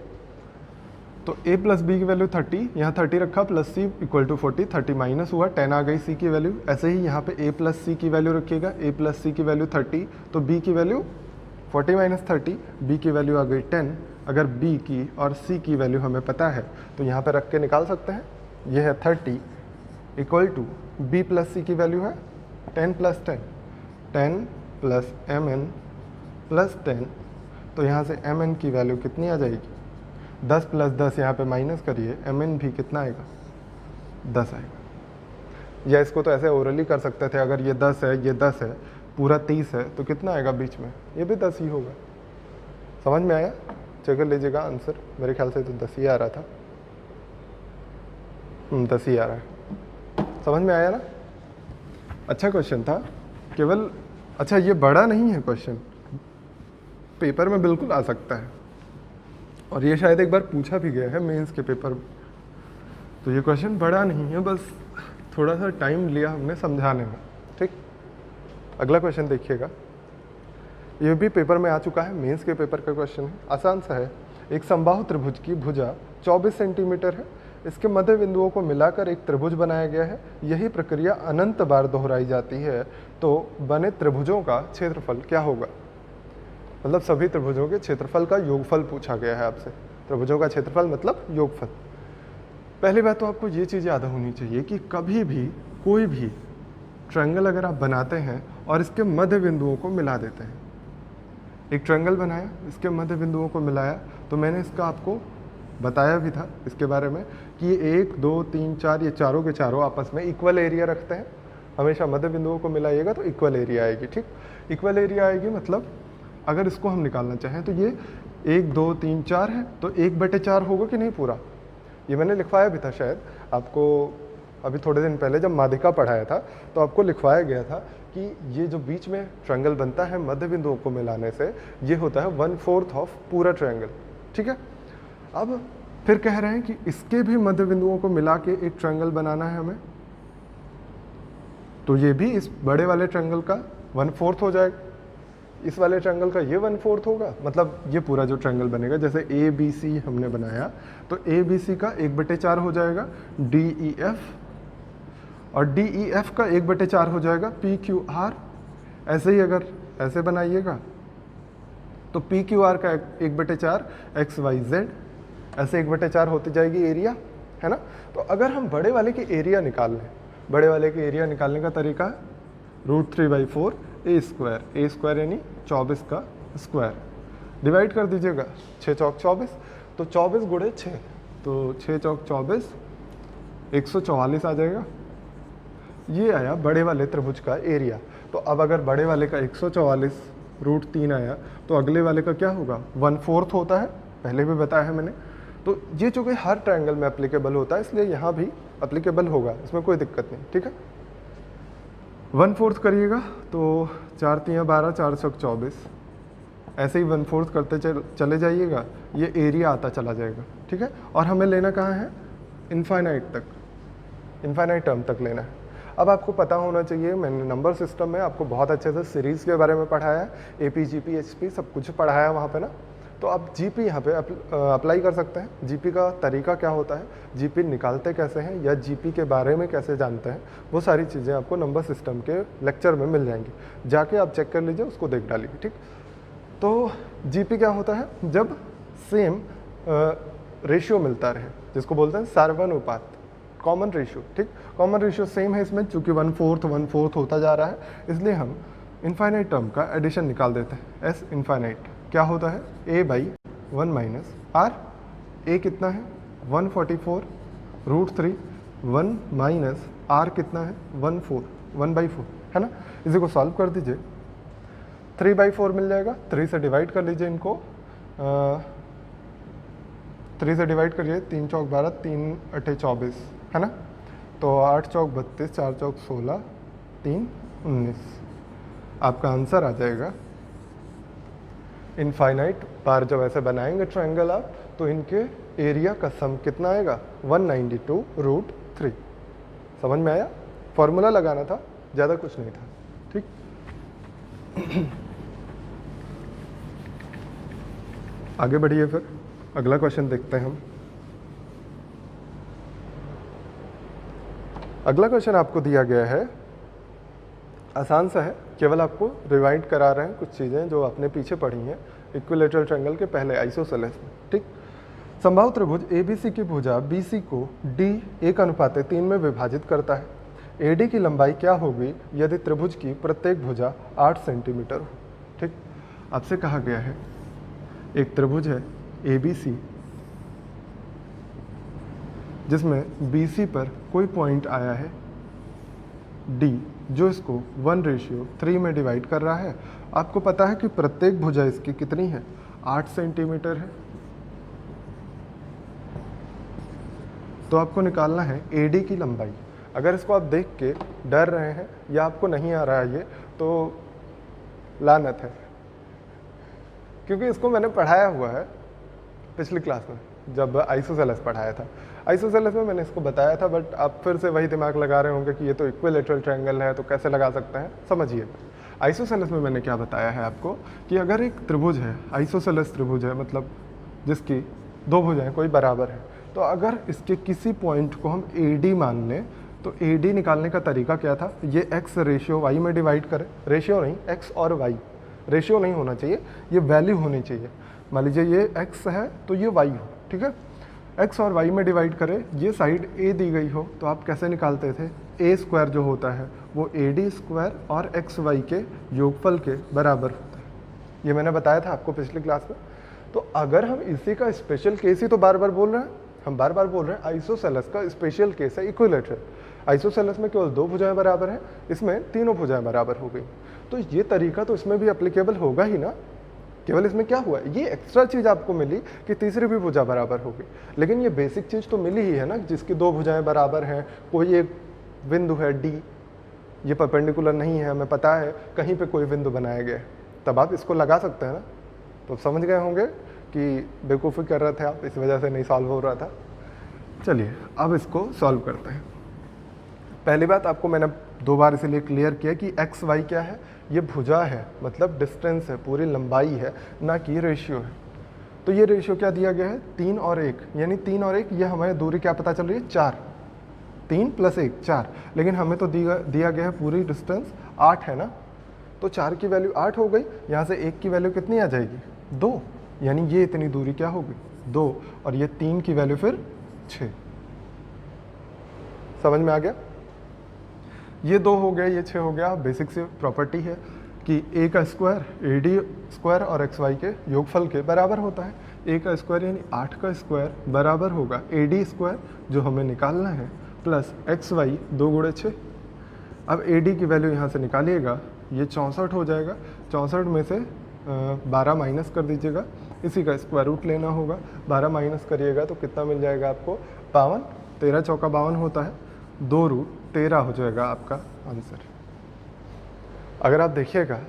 तो a प्लस बी की वैल्यू 30, यहाँ 30 रखा, plus c equal to 40, 30 minus हुआ, 10 आ गई c की वैल्यू। ऐसे ही यहाँ पे a प्लस सी की वैल्यू रखिएगा, a प्लस सी की वैल्यू 30, तो b की वैल्यू 40 माइनस 30, b की वैल्यू आ गई 10। अगर b की और c की वैल्यू हमें पता है तो यहाँ पे रख के निकाल सकते हैं। ये है 30 इक्वल टू b प्लस सी की वैल्यू है 10 प्लस 10, 10 प्लस mn प्लस 10, तो यहाँ से mn की वैल्यू कितनी आ जाएगी, 10 प्लस 10 यहाँ पे माइनस करिए, mn भी कितना आएगा, 10 आएगा। या इसको तो ऐसे ओरली कर सकते थे, अगर ये 10 है, ये 10 है, पूरा 30 है, तो कितना आएगा बीच में, ये भी 10 ही होगा। समझ में आया। चेक कर लीजिएगा आंसर, मेरे ख्याल से तो 10 ही आ रहा था। 10 ही आ रहा है। समझ में आया ना? अच्छा क्वेश्चन था, केवल अच्छा ये बड़ा नहीं है क्वेश्चन, पेपर में बिल्कुल आ सकता है, और ये शायद एक बार पूछा भी गया है मेंस के पेपर में। तो ये क्वेश्चन बड़ा नहीं है, बस थोड़ा सा टाइम लिया हमने समझाने में। ठीक, अगला क्वेश्चन देखिएगा, ये भी पेपर में आ चुका है, मेंस के पेपर का क्वेश्चन है, आसान सा है। एक समबाहु त्रिभुज की भुजा 24 सेंटीमीटर है, इसके मध्य बिंदुओं को मिलाकर एक त्रिभुज बनाया गया है। यही प्रक्रिया अनंत बार दोहराई जाती है, तो बने त्रिभुजों का क्षेत्रफल क्या होगा? मतलब सभी त्रिभुजों के क्षेत्रफल का योगफल पूछा गया है आपसे। त्रिभुजों का क्षेत्रफल मतलब योगफल। पहली बात तो आपको ये चीज़ याद होनी चाहिए कि कभी भी कोई भी ट्रायंगल अगर आप बनाते हैं और इसके मध्य बिंदुओं को मिला देते हैं, एक ट्रायंगल बनाया, इसके मध्य बिंदुओं को मिलाया, तो मैंने इसका आपको बताया भी था इसके बारे में कि 1 2 3 4 ये चारों के चारों आपस में इक्वल एरिया रखते हैं। हमेशा मध्य बिंदुओं को मिलाइएगा तो इक्वल एरिया आएगी। ठीक, इक्वल एरिया आएगी मतलब अगर इसको हम निकालना चाहें तो ये 1 2 3 4 है, तो 1/4 होगा कि नहीं पूरा? ये मैंने लिखवाया भी था शायद आपको अभी थोड़े दिन पहले जब माध्यिका पढ़ाया था, तो आपको लिखवाया गया था कि ये जो बीच में ट्रायंगल बनता है मध्य बिंदुओं को मिलाने से, ये होता है 1/4 ऑफ पूरा ट्रायंगल। ठीक है, अब फिर कह रहे हैं कि इसके भी मध्य बिंदुओं को मिला के एक ट्रायंगल बनाना है हमें, तो ये भी इस बड़े वाले ट्रायंगल का 1/4 हो जाएगा, इस वाले ट्रायंगल का ये 1/4 होगा। मतलब ये पूरा जो ट्रायंगल बनेगा, जैसे ए बी सी हमने बनाया, तो ए बी सी का 1/4 हो जाएगा डी ई एफ, और डी ई एफ का 1/4 हो जाएगा पी क्यू आर। ऐसे ही अगर ऐसे बनाइएगा तो पी क्यू आर का 1/4 एक्स वाई जेड, ऐसे 1/4 होती जाएगी एरिया, है ना। तो अगर हम बड़े वाले की एरिया निकाल लें, बड़े वाले की एरिया निकालने का तरीका है √3/4 ए स्क्वायर यानी 24 का स्क्वायर, डिवाइड कर दीजिएगा 6 चौक 24, तो 24 गुणे 6, तो 6 चौक 24 144 आ जाएगा। ये आया बड़े वाले त्रिभुज का एरिया। तो अब अगर बड़े वाले का 144 √3 आया, तो अगले वाले का क्या होगा? 1/4 होता है, पहले भी बताया है मैंने। तो ये चूँकि हर ट्रायंगल में एप्लीकेबल होता है, इसलिए यहाँ भी एप्लीकेबल होगा, इसमें कोई दिक्कत नहीं। ठीक है, 1/4 करिएगा तो 4 3 12, 4 चौक 24, ऐसे ही 1/4 करते चले जाइएगा, ये एरिया आता चला जाएगा। ठीक है, और हमें लेना कहाँ है? इनफाइनाइट तक, इनफाइनाइट टर्म तक लेना है। अब आपको पता होना चाहिए, मैंने नंबर सिस्टम में आपको बहुत अच्छे से सीरीज़ के बारे में पढ़ाया है, AP GP HP सब कुछ पढ़ाया है वहाँ पे ना। तो आप GP यहाँ पे अप्लाई कर सकते हैं। GP का तरीका क्या होता है, GP निकालते कैसे हैं, या GP के बारे में कैसे जानते हैं, वो सारी चीज़ें आपको नंबर सिस्टम के लेक्चर में मिल जाएंगी, जाके आप चेक कर लीजिए, उसको देख डालिए। ठीक, तो GP क्या होता है? जब सेम रेशियो मिलता रहे, जिसको बोलते हैं सार्वनुपात, कॉमन रेशियो। ठीक, कॉमन रेशियो सेम है इसमें, चूँकि 1/4 होता जा रहा है, इसलिए हम इनफाइनाइट टर्म का एडिशन निकाल देते हैं। एस इनफाइनाइट क्या होता है? a/1 minus are. a कितना है? 144 √3, 1 माइनस आर कितना है? 1/4 है ना। इसी को सॉल्व कर दीजिए, 3/4 मिल जाएगा। 3 से डिवाइड कर लीजिए इनको, 3 से डिवाइड करिए, 3 चौक 12, 3 8 24, है ना। तो 8 चौक 32, 4 चौक 16, 3 19, आपका आंसर आ जाएगा। इनफाइनाइट बार जब ऐसे बनाएंगे ट्रायंगल आप, तो इनके एरिया का सम कितना आएगा? 192 √3। समझ में आया? फॉर्मूला लगाना था, ज़्यादा कुछ नहीं था। ठीक, आगे बढ़िए, फिर अगला क्वेश्चन देखते हैं हम। अगला क्वेश्चन आपको दिया गया है, आसान सा है, केवल आपको रिवाइंड करा रहे हैं कुछ चीज़ें जो आपने पीछे पढ़ी हैं इक्विलेटरल ट्रायंगल के पहले आइसोसेलेस में। ठीक, समबाहु त्रिभुज ABC की भुजा BC को D 1:3 में विभाजित करता है। AD की लंबाई क्या होगी यदि त्रिभुज की प्रत्येक भुजा 8 सेंटीमीटर हो? ठीक, आपसे कहा गया है एक त्रिभुज है ABC, जिसमें BC पर कोई पॉइंट आया है D, जो इसको 1/3 में डिवाइड कर रहा है। आपको पता है कि प्रत्येक भुजा इसकी कितनी है? 8 सेंटीमीटर है। तो आपको निकालना है AD की लंबाई। अगर इसको आप देख के डर रहे हैं या आपको नहीं आ रहा है ये, तो लानत है, क्योंकि इसको मैंने पढ़ाया हुआ है पिछली क्लास में जब आइसोसेलेस पढ़ाया था। आइसोसेलेस में मैंने इसको बताया था, बट आप फिर से वही दिमाग लगा रहे होंगे कि ये तो इक्विलैटरल ट्रायंगल है, तो कैसे लगा सकते हैं। समझिए, आइसोसेलेस में मैंने क्या बताया है आपको कि अगर एक त्रिभुज है, आइसोसेलेस त्रिभुज है, मतलब जिसकी दो भुजाएं कोई बराबर है, तो अगर इसके किसी पॉइंट को हम AD मान लें, तो AD निकालने का तरीका क्या था, ये x रेशियो y में डिवाइड करें। रेशियो नहीं, x और y, रेशियो नहीं होना चाहिए, ये वैल्यू होनी चाहिए। मान लीजिए ये x है तो ये y हो, ठीक है। x और y में डिवाइड करें, ये साइड a दी गई हो, तो आप कैसे निकालते थे, a स्क्वायर जो होता है वो AD स्क्वायर और XY के योगफल के बराबर होता है। ये मैंने बताया था आपको पिछली क्लास में। तो अगर हम इसी का स्पेशल केस ही तो बार बार बोल रहे हैं, हम बार बार बोल रहे हैं आइसोसेलेस का स्पेशल केस है इक्विलैटरल। आइसोसेलेस में केवल दो भुजाएं बराबर हैं, इसमें तीनों भुजाएं बराबर हो गई। तो ये तरीका तो इसमें भी एप्लीकेबल होगा ही ना। केवल इसमें क्या हुआ, ये एक्स्ट्रा चीज़ आपको मिली कि तीसरी भी भुजा बराबर होगी, लेकिन ये बेसिक चीज़ तो मिली ही है ना, जिसकी दो भुजाएं बराबर हैं, कोई एक बिंदु है D, ये परपेंडिकुलर नहीं है, हमें पता है कहीं पे कोई बिंदु बनाया गया है, तब आप इसको लगा सकते हैं ना। तो समझ गए होंगे कि बेवकूफ़ी कर रहे थे आप, इस वजह से नहीं सॉल्व हो रहा था। चलिए अब इसको सॉल्व करते हैं। पहली बात आपको मैंने दो बार इसीलिए क्लियर किया कि एक्स वाई क्या है, ये भुजा है, मतलब डिस्टेंस है, पूरी लंबाई है, ना कि रेशियो है। तो ये रेशियो क्या दिया गया है, 3 और 1, यानी 3 और 1, ये हमें दूरी क्या पता चल रही है, 4, 3 + 1 4, लेकिन हमें तो दिया गया है पूरी डिस्टेंस 8 है ना। तो 4 की वैल्यू 8 हो गई, यहाँ से 1 की वैल्यू कितनी आ जाएगी, 2, यानी ये इतनी दूरी क्या होगी, 2, और ये 3 की वैल्यू फिर 6। समझ में आ गया, ये 2 हो गया, ये 6 हो गया। बेसिक से प्रॉपर्टी है कि a का स्क्वायर AD स्क्वायर और XY के योगफल के बराबर होता है। a का स्क्वायर यानी 8 का स्क्वायर बराबर होगा AD स्क्वायर जो हमें निकालना है, प्लस XY 2 × 6। अब AD की वैल्यू यहाँ से निकालिएगा, ये 64 हो जाएगा, 64 में से 12 माइनस कर दीजिएगा, इसी का स्क्वायर रूट लेना होगा। 12 माइनस करिएगा तो कितना मिल जाएगा आपको, 52, 13 चौका 52 होता है, 2√13 हो जाएगा आपका आंसर। अगर आप देखिएगा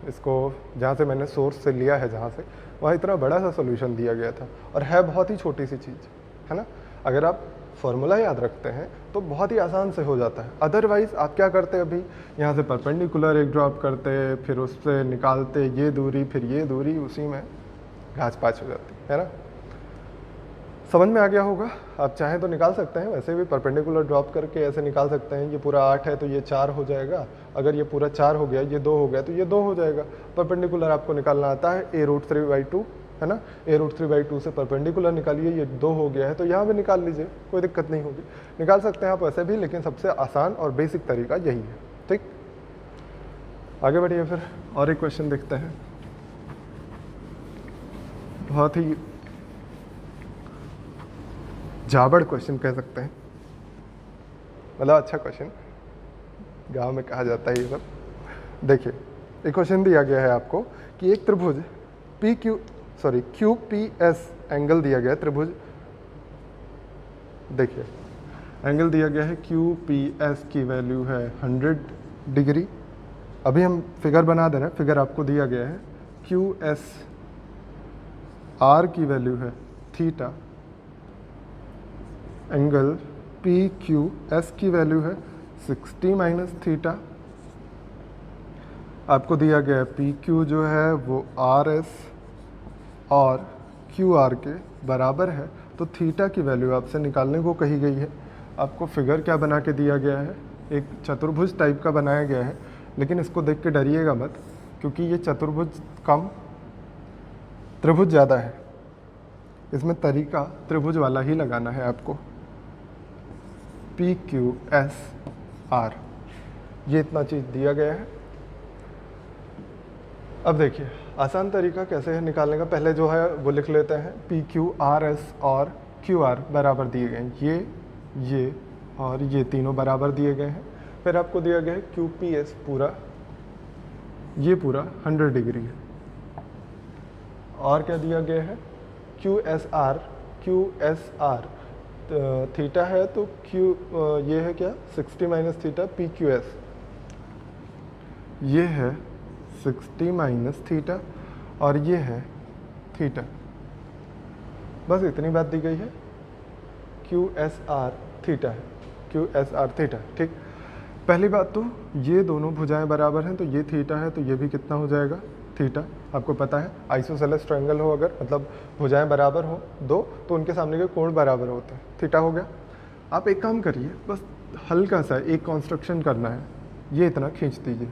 इसको, जहाँ से मैंने सोर्स से लिया है, जहाँ से, वहाँ इतना बड़ा सा सॉल्यूशन दिया गया था और है बहुत ही छोटी सी चीज़, है ना। अगर आप फॉर्मूला याद रखते हैं तो बहुत ही आसान से हो जाता है। अदरवाइज़ आप क्या करते, अभी यहाँ से परपेंडिकुलर एक ड्रॉप करते, फिर उससे निकालते ये दूरी, फिर ये दूरी, उसी में घास पाच हो जाती है ना। समझ में आ गया होगा। आप चाहें तो निकाल सकते हैं, वैसे भी परपेंडिकुलर ड्रॉप करके ऐसे निकाल सकते हैं। ये पूरा 8 है तो ये 4 हो जाएगा, अगर ये पूरा 4 हो गया, ये 2 हो गया तो ये 2 हो जाएगा। परपेंडिकुलर आपको निकालना आता है, a√3/2 है ना, a√3/2 से परपेंडिकुलर निकालिए, ये 2 हो गया है तो यहाँ भी निकाल लीजिए, कोई दिक्कत नहीं होगी, निकाल सकते हैं आप वैसे भी, लेकिन सबसे आसान और बेसिक तरीका यही है। ठीक, आगे बढ़िए फिर और एक क्वेश्चन देखते हैं। बहुत ही जाबड़ क्वेश्चन कह सकते हैं, मतलब अच्छा क्वेश्चन, गांव में कहा जाता है ये सब। देखिए, एक क्वेश्चन दिया गया है आपको कि एक त्रिभुज QPS एंगल दिया गया है, त्रिभुज, देखिए एंगल दिया गया है QPS की वैल्यू है 100 डिग्री। अभी हम फिगर बना दे रहे हैं, फिगर आपको दिया गया है, QSR की वैल्यू है थीटा, एंगल PQS की वैल्यू है 60 - थीटा। आपको दिया गया है PQ जो है वो RS और QR के बराबर है, तो थीटा की वैल्यू आपसे निकालने को कही गई है। आपको फिगर क्या बना के दिया गया है, एक चतुर्भुज टाइप का बनाया गया है, लेकिन इसको देख के डरिएगा मत, क्योंकि ये चतुर्भुज कम, त्रिभुज ज़्यादा है। इसमें तरीका त्रिभुज वाला ही लगाना है आपको। PQSR, ये इतना चीज़ दिया गया है। अब देखिए आसान तरीका कैसे है निकालने का, पहले जो है वो लिख लेते हैं। PQRS और QR बराबर दिए गए हैं, ये और ये तीनों बराबर दिए गए हैं। फिर आपको दिया गया है QPS पूरा, ये पूरा 100 डिग्री है। और क्या दिया गया है, QSR थीटा है तो क्यू ये है क्या 60 minus theta P Q S, ये है 60 माइनस थीटा और ये है थीटा। बस इतनी बात दी गई है, क्यू एस आर थीटा है, क्यू एस आर थीटा। ठीक, पहली बात तो ये दोनों भुजाएं बराबर हैं तो ये थीटा है तो ये भी कितना हो जाएगा थीटा। आपको पता है आइसोसेलेस ट्रायंगल हो अगर मतलब भुजाएं बराबर हो दो तो उनके सामने के कोण बराबर होते हैं, थीटा हो गया। आप एक काम करिए, बस हल्का सा एक कॉन्स्ट्रक्शन करना है, ये इतना खींच दीजिए,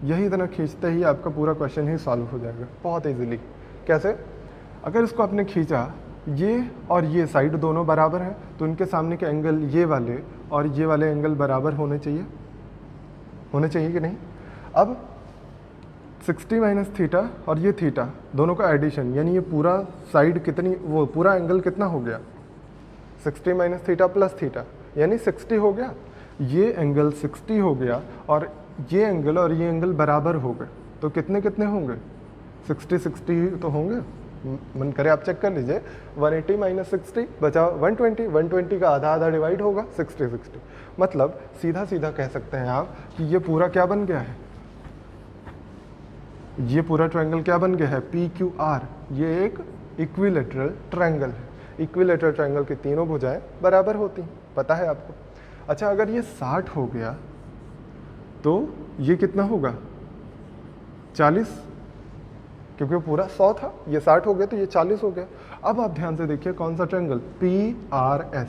यही इतना खींचते ही आपका पूरा क्वेश्चन ही सॉल्व हो जाएगा बहुत ईजीली। कैसे? अगर इसको आपने खींचा, ये और ये साइड दोनों बराबर हैं तो उनके सामने के एंगल ये वाले और ये वाले एंगल बराबर होने चाहिए कि नहीं। अब 60 माइनस थीटा और ये थीटा दोनों का एडिशन यानी ये पूरा साइड कितनी, वो पूरा एंगल कितना हो गया 60 माइनस थीटा प्लस थीटा यानी 60 हो गया। ये एंगल 60 हो गया और ये एंगल और ये एंगल बराबर हो गए तो कितने कितने होंगे 60 तो होंगे। मन करे आप चेक कर लीजिए, 180 माइनस 60 बचा 120, 120 का आधा आधा डिवाइड होगा 60 मतलब सीधा सीधा कह सकते हैं आप कि ये पूरा क्या बन गया है, ये पूरा ट्रायंगल क्या बन गया है PQR। ये एक इक्विलेटरल ट्रायंगल है। इक्विलेटरल ट्रायंगल की तीनों भुजाएं बराबर होती हैं, पता है आपको। अच्छा, अगर ये 60 हो गया तो ये कितना होगा 40, क्योंकि वो पूरा 100 था, ये 60 हो गया तो ये 40 हो गया। अब आप ध्यान से देखिए कौन सा ट्रायंगल PRS,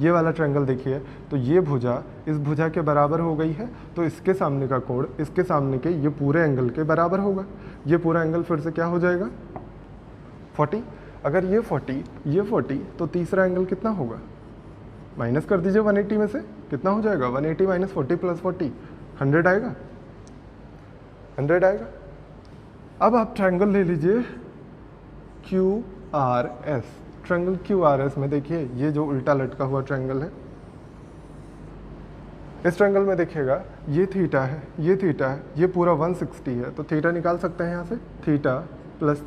ये वाला ट्रायंगल देखिए, तो ये भुजा इस भुजा के बराबर हो गई है तो इसके सामने का कोण इसके सामने के ये पूरे एंगल के बराबर होगा। ये पूरा एंगल फिर से क्या हो जाएगा 40। अगर ये 40 तो तीसरा एंगल कितना होगा, माइनस कर दीजिए 180 में से, कितना हो जाएगा 180 माइनस 40 प्लस 40 100 आएगा, 100 आएगा। अब आप ट्रायंगल ले लीजिए QRS। ट्रायंगल QRS में देखिए ये जो उल्टा लटका हुआ ट्रायंगल है, इस ट्रायंगल में देखिएगा ये थीटा है, ये थीटा है, ये पूरा 160 है तो थीटा निकाल सकते हैं यहाँ से, थीटा प्लस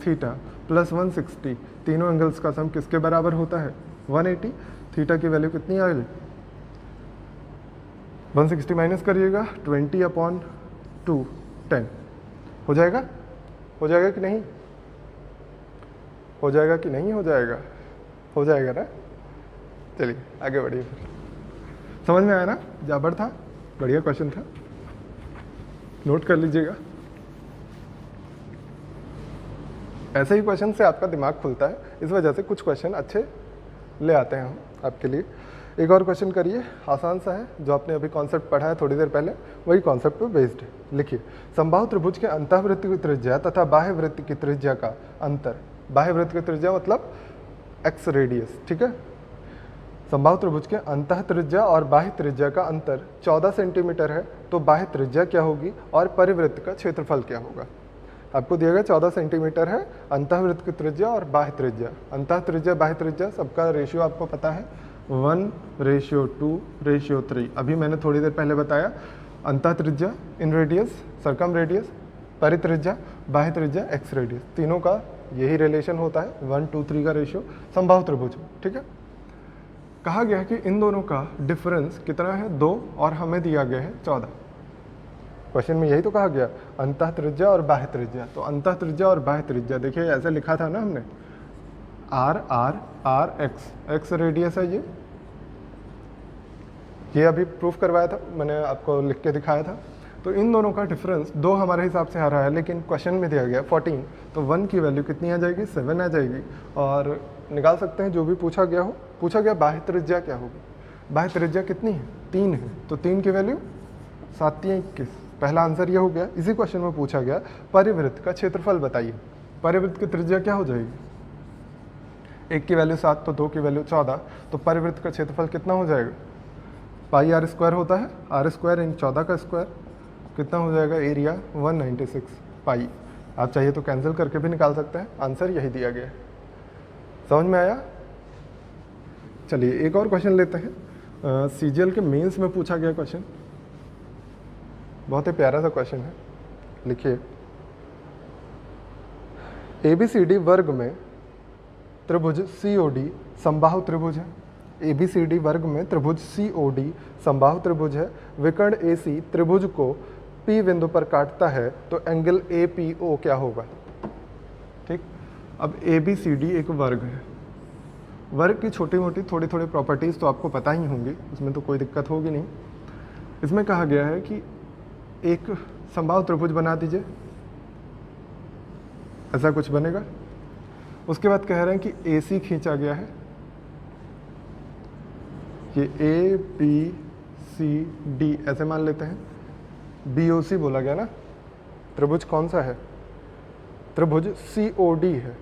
160, तीनों एंगल्स का सम किसके बराबर होता है 180। थीटा की वैल्यू कितनी आएगी 160 माइनस करिएगा 20/2 10 हो जाएगा कि नहीं, हो जाएगा कि नहीं हो जाएगा, हो जाएगा ना। चलिए आगे बढ़िए, समझ में आया ना, जाबर था, बढ़िया क्वेश्चन था, नोट कर लीजिएगा। ऐसे ही क्वेश्चन से आपका दिमाग खुलता है, इस वजह से कुछ क्वेश्चन अच्छे ले आते हैं हम आपके लिए। एक और क्वेश्चन करिए, आसान सा है, जो आपने अभी कॉन्सेप्ट पढ़ा है थोड़ी देर पहले, वही कॉन्सेप्ट पे बेस्ड है। लिखिए, समबाहु त्रिभुज के अंतःवृत्त की त्रिज्या तथा बाह्य वृत्त की त्रिज्या का अंतर, बाह्य वृत्त की त्रिज्या मतलब एक्स रेडियस, ठीक है। समबाहु त्रिभुज के अंतः त्रिज्या और बाह्य त्रिज्या का अंतर 14 सेंटीमीटर है तो बाह्य त्रिज्या क्या होगी और परिवृत्त का क्षेत्रफल क्या होगा। आपको दिया गया 14 सेंटीमीटर है अंतःवृत्त की त्रिज्या और बाह्य त्रिज्या। अंतः त्रिज्या बाह्य त्रिज्या सबका रेशियो आपको पता है 1:2:3। अभी मैंने थोड़ी देर पहले बताया, अंतः त्रिज्या इन रेडियस सर्कम रेडियस, परित्रिज्या बाह्य त्रिज्या एक्स रेडियस, तीनों का यही रिलेशन होता है 1:3 का रेशियो समबाहु त्रिभुज, ठीक है। कहा गया है कि इन दोनों का डिफरेंस कितना है 2 और हमें दिया गया है 14। क्वेश्चन में यही तो कहा गया अंतः त्रिज्या और बाह्य त्रिज्या। तो अंतः त्रिज्या और बाह्य त्रिज्या देखिए ऐसे लिखा था ना हमने, R एक्स रेडियस है ये अभी प्रूफ करवाया था, मैंने आपको लिख के दिखाया था। तो इन दोनों का डिफरेंस 2 हमारे हिसाब से आ रहा है, लेकिन क्वेश्चन में दिया गया 14, तो 1 की वैल्यू कितनी आ जाएगी 7 आ जाएगी। और निकाल सकते हैं जो भी पूछा गया हो। पूछा गया बाह्य त्रिज्या क्या होगी, बाह्य त्रिज्या कितनी है 3 है, तो 3 की वैल्यू 7×3=21। पहला आंसर ये हो गया। इसी क्वेश्चन में पूछा गया परिवृत्त का क्षेत्रफल बताइए, परिवृत्त की त्रिज्या क्या हो जाएगी, 1 की वैल्यू 7 तो 2 की वैल्यू 14, तो परिवृत्त का क्षेत्रफल कितना हो जाएगा, पाई आर स्क्वायर होता है, r स्क्वायर इन 14 का स्क्वायर, कितना हो जाएगा एरिया 196 पाई। आप चाहिए तो कैंसिल करके भी निकाल सकते हैं, आंसर यही दिया गया है। समझ में आया। चलिए एक और क्वेश्चन लेते हैं, CGL के मेंस में पूछा गया क्वेश्चन, बहुत ही प्यारा सा क्वेश्चन है। लिखिए, ABCD वर्ग में त्रिभुज COD समबाहु त्रिभुज है। ABCD वर्ग में त्रिभुज COD समबाहु त्रिभुज है, विकर्ण AC त्रिभुज को P बिंदु पर काटता है, तो एंगल APO क्या होगा? ठीक, अब ABCD एक वर्ग है, वर्ग की छोटी मोटी थोड़ी थोड़ी प्रॉपर्टीज़ तो आपको पता ही होंगी, उसमें तो कोई दिक्कत होगी नहीं। इसमें कहा गया है कि एक समबाहु त्रिभुज बना दीजिए, ऐसा कुछ बनेगा। उसके बाद कह रहे हैं कि AC खींचा गया है, ये ABCD ऐसे मान लेते हैं, BOC बोला गया ना, त्रिभुज कौन सा है? त्रिभुज COD है।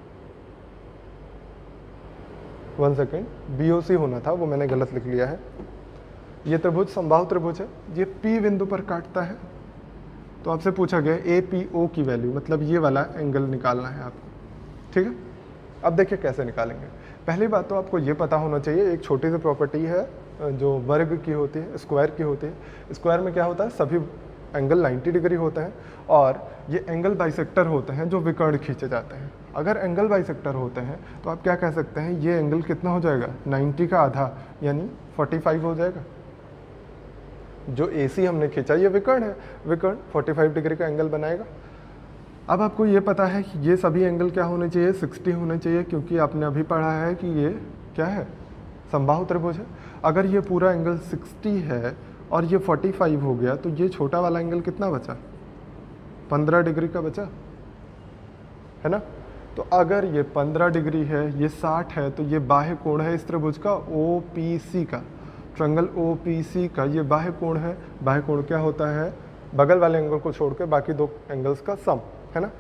1 सेकेंड, BOC होना था, वो मैंने गलत लिख लिया है। ये त्रिभुज समबाहु त्रिभुज है, ये P बिंदु पर काटता है, तो आपसे पूछा गया APO की वैल्यू, मतलब ये वाला एंगल निकालना है आपको, ठीक है। अब देखिए कैसे निकालेंगे। पहली बात तो आपको ये पता होना चाहिए, एक छोटी सी प्रॉपर्टी है जो वर्ग की होती है, स्क्वायर की होती है। स्क्वायर में क्या होता है, सभी एंगल 90 डिग्री होते हैं, और ये एंगल बाइसेक्टर होते हैं जो विकर्ण खींचे जाते हैं। अगर एंगल बाइसेक्टर होते हैं तो आप क्या कह सकते हैं, ये एंगल कितना हो जाएगा, 90 का आधा यानी 45 हो जाएगा। जो AC हमने खींचा ये विकर्ण है, विकर्ण 45 डिग्री का एंगल बनाएगा। अब आपको ये पता है कि ये सभी एंगल क्या होने चाहिए, 60 होने चाहिए, क्योंकि आपने अभी पढ़ा है कि ये क्या है, समबाहु त्रिभुज है। अगर ये पूरा एंगल 60 है और ये 45 हो गया, तो ये छोटा वाला एंगल कितना बचा, 15 डिग्री का बचा, है ना। तो अगर ये 15 डिग्री है, ये 60 है, तो ये बाह्य कोण है इस त्रिभुज का, OPC का, ट्रायंगल OPC का ये बाह्य कोण है। बाह्य कोण क्या होता है, बगल वाले एंगल को छोड़ के बाकी दो एंगल्स का सम, है ना।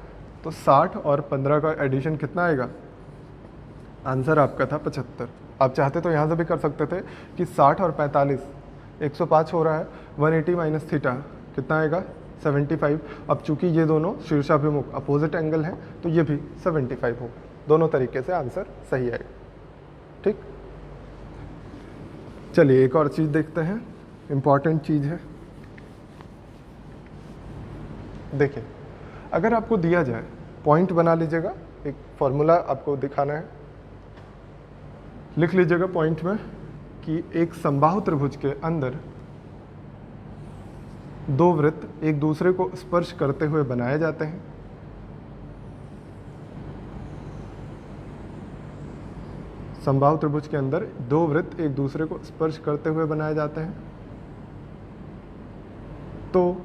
तो 60 और 15 का एडिशन कितना आएगा, आंसर आपका था 75। आप चाहते तो यहाँ से भी कर सकते थे कि 60 और 45 105 हो रहा है, 180 माइनस थीटा कितना आएगा, 75। अब चूंकि ये दोनों शीर्षाभिमुख अपोजिट एंगल हैं, तो ये भी 75 होगा। दोनों तरीके से आंसर सही आएगा, ठीक। चलिए एक और चीज़ देखते हैं, इम्पॉर्टेंट चीज़ है। देखिए, अगर आपको दिया जाए, पॉइंट बना लीजिएगा, एक फॉर्मूला आपको दिखाना है, लिख लीजिएगा पॉइंट में कि एक समबाहु त्रिभुज के अंदर दो वृत्त एक दूसरे को स्पर्श करते हुए बनाए जाते हैं। समबाहु त्रिभुज के अंदर दो वृत्त एक दूसरे को स्पर्श करते हुए बनाए जाते हैं, तो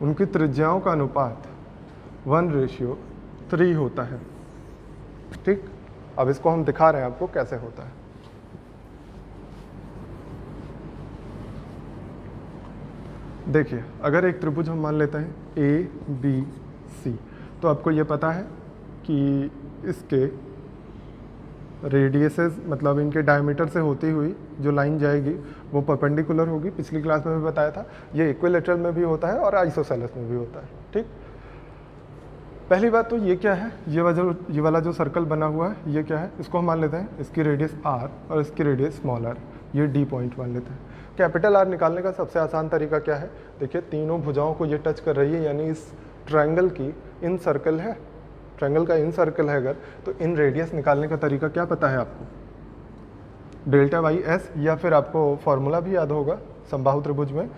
उनकी त्रिज्याओं का अनुपात 1:3 होता है, ठीक। अब इसको हम दिखा रहे हैं आपको कैसे होता है। देखिए, अगर एक त्रिभुज हम मान लेते हैं ABC, तो आपको ये पता है कि इसके रेडियसेस, मतलब इनके डायमीटर से होती हुई जो लाइन जाएगी वो परपेंडिकुलर होगी। पिछली क्लास में भी बताया था, ये इक्विलेटरल में भी होता है और आइसोसेलेस में भी होता है, ठीक। पहली बात तो ये क्या है, ये वाला जो सर्कल बना हुआ है ये क्या है, इसको हम मान लेते हैं इसकी रेडियस R और इसकी रेडियस स्मॉल r, ये D पॉइंट मान लेते हैं। कैपिटल R निकालने का सबसे आसान तरीका क्या है, देखिए तीनों भुजाओं को ये टच कर रही है, यानी इस ट्रायंगल की इन सर्कल है, ट्रायंगल का इन सर्कल है अगर, तो इन रेडियस निकालने का तरीका क्या पता है आपको, ΔS, या फिर आपको फॉर्मूला भी याद होगा समबाहु त्रिभुज में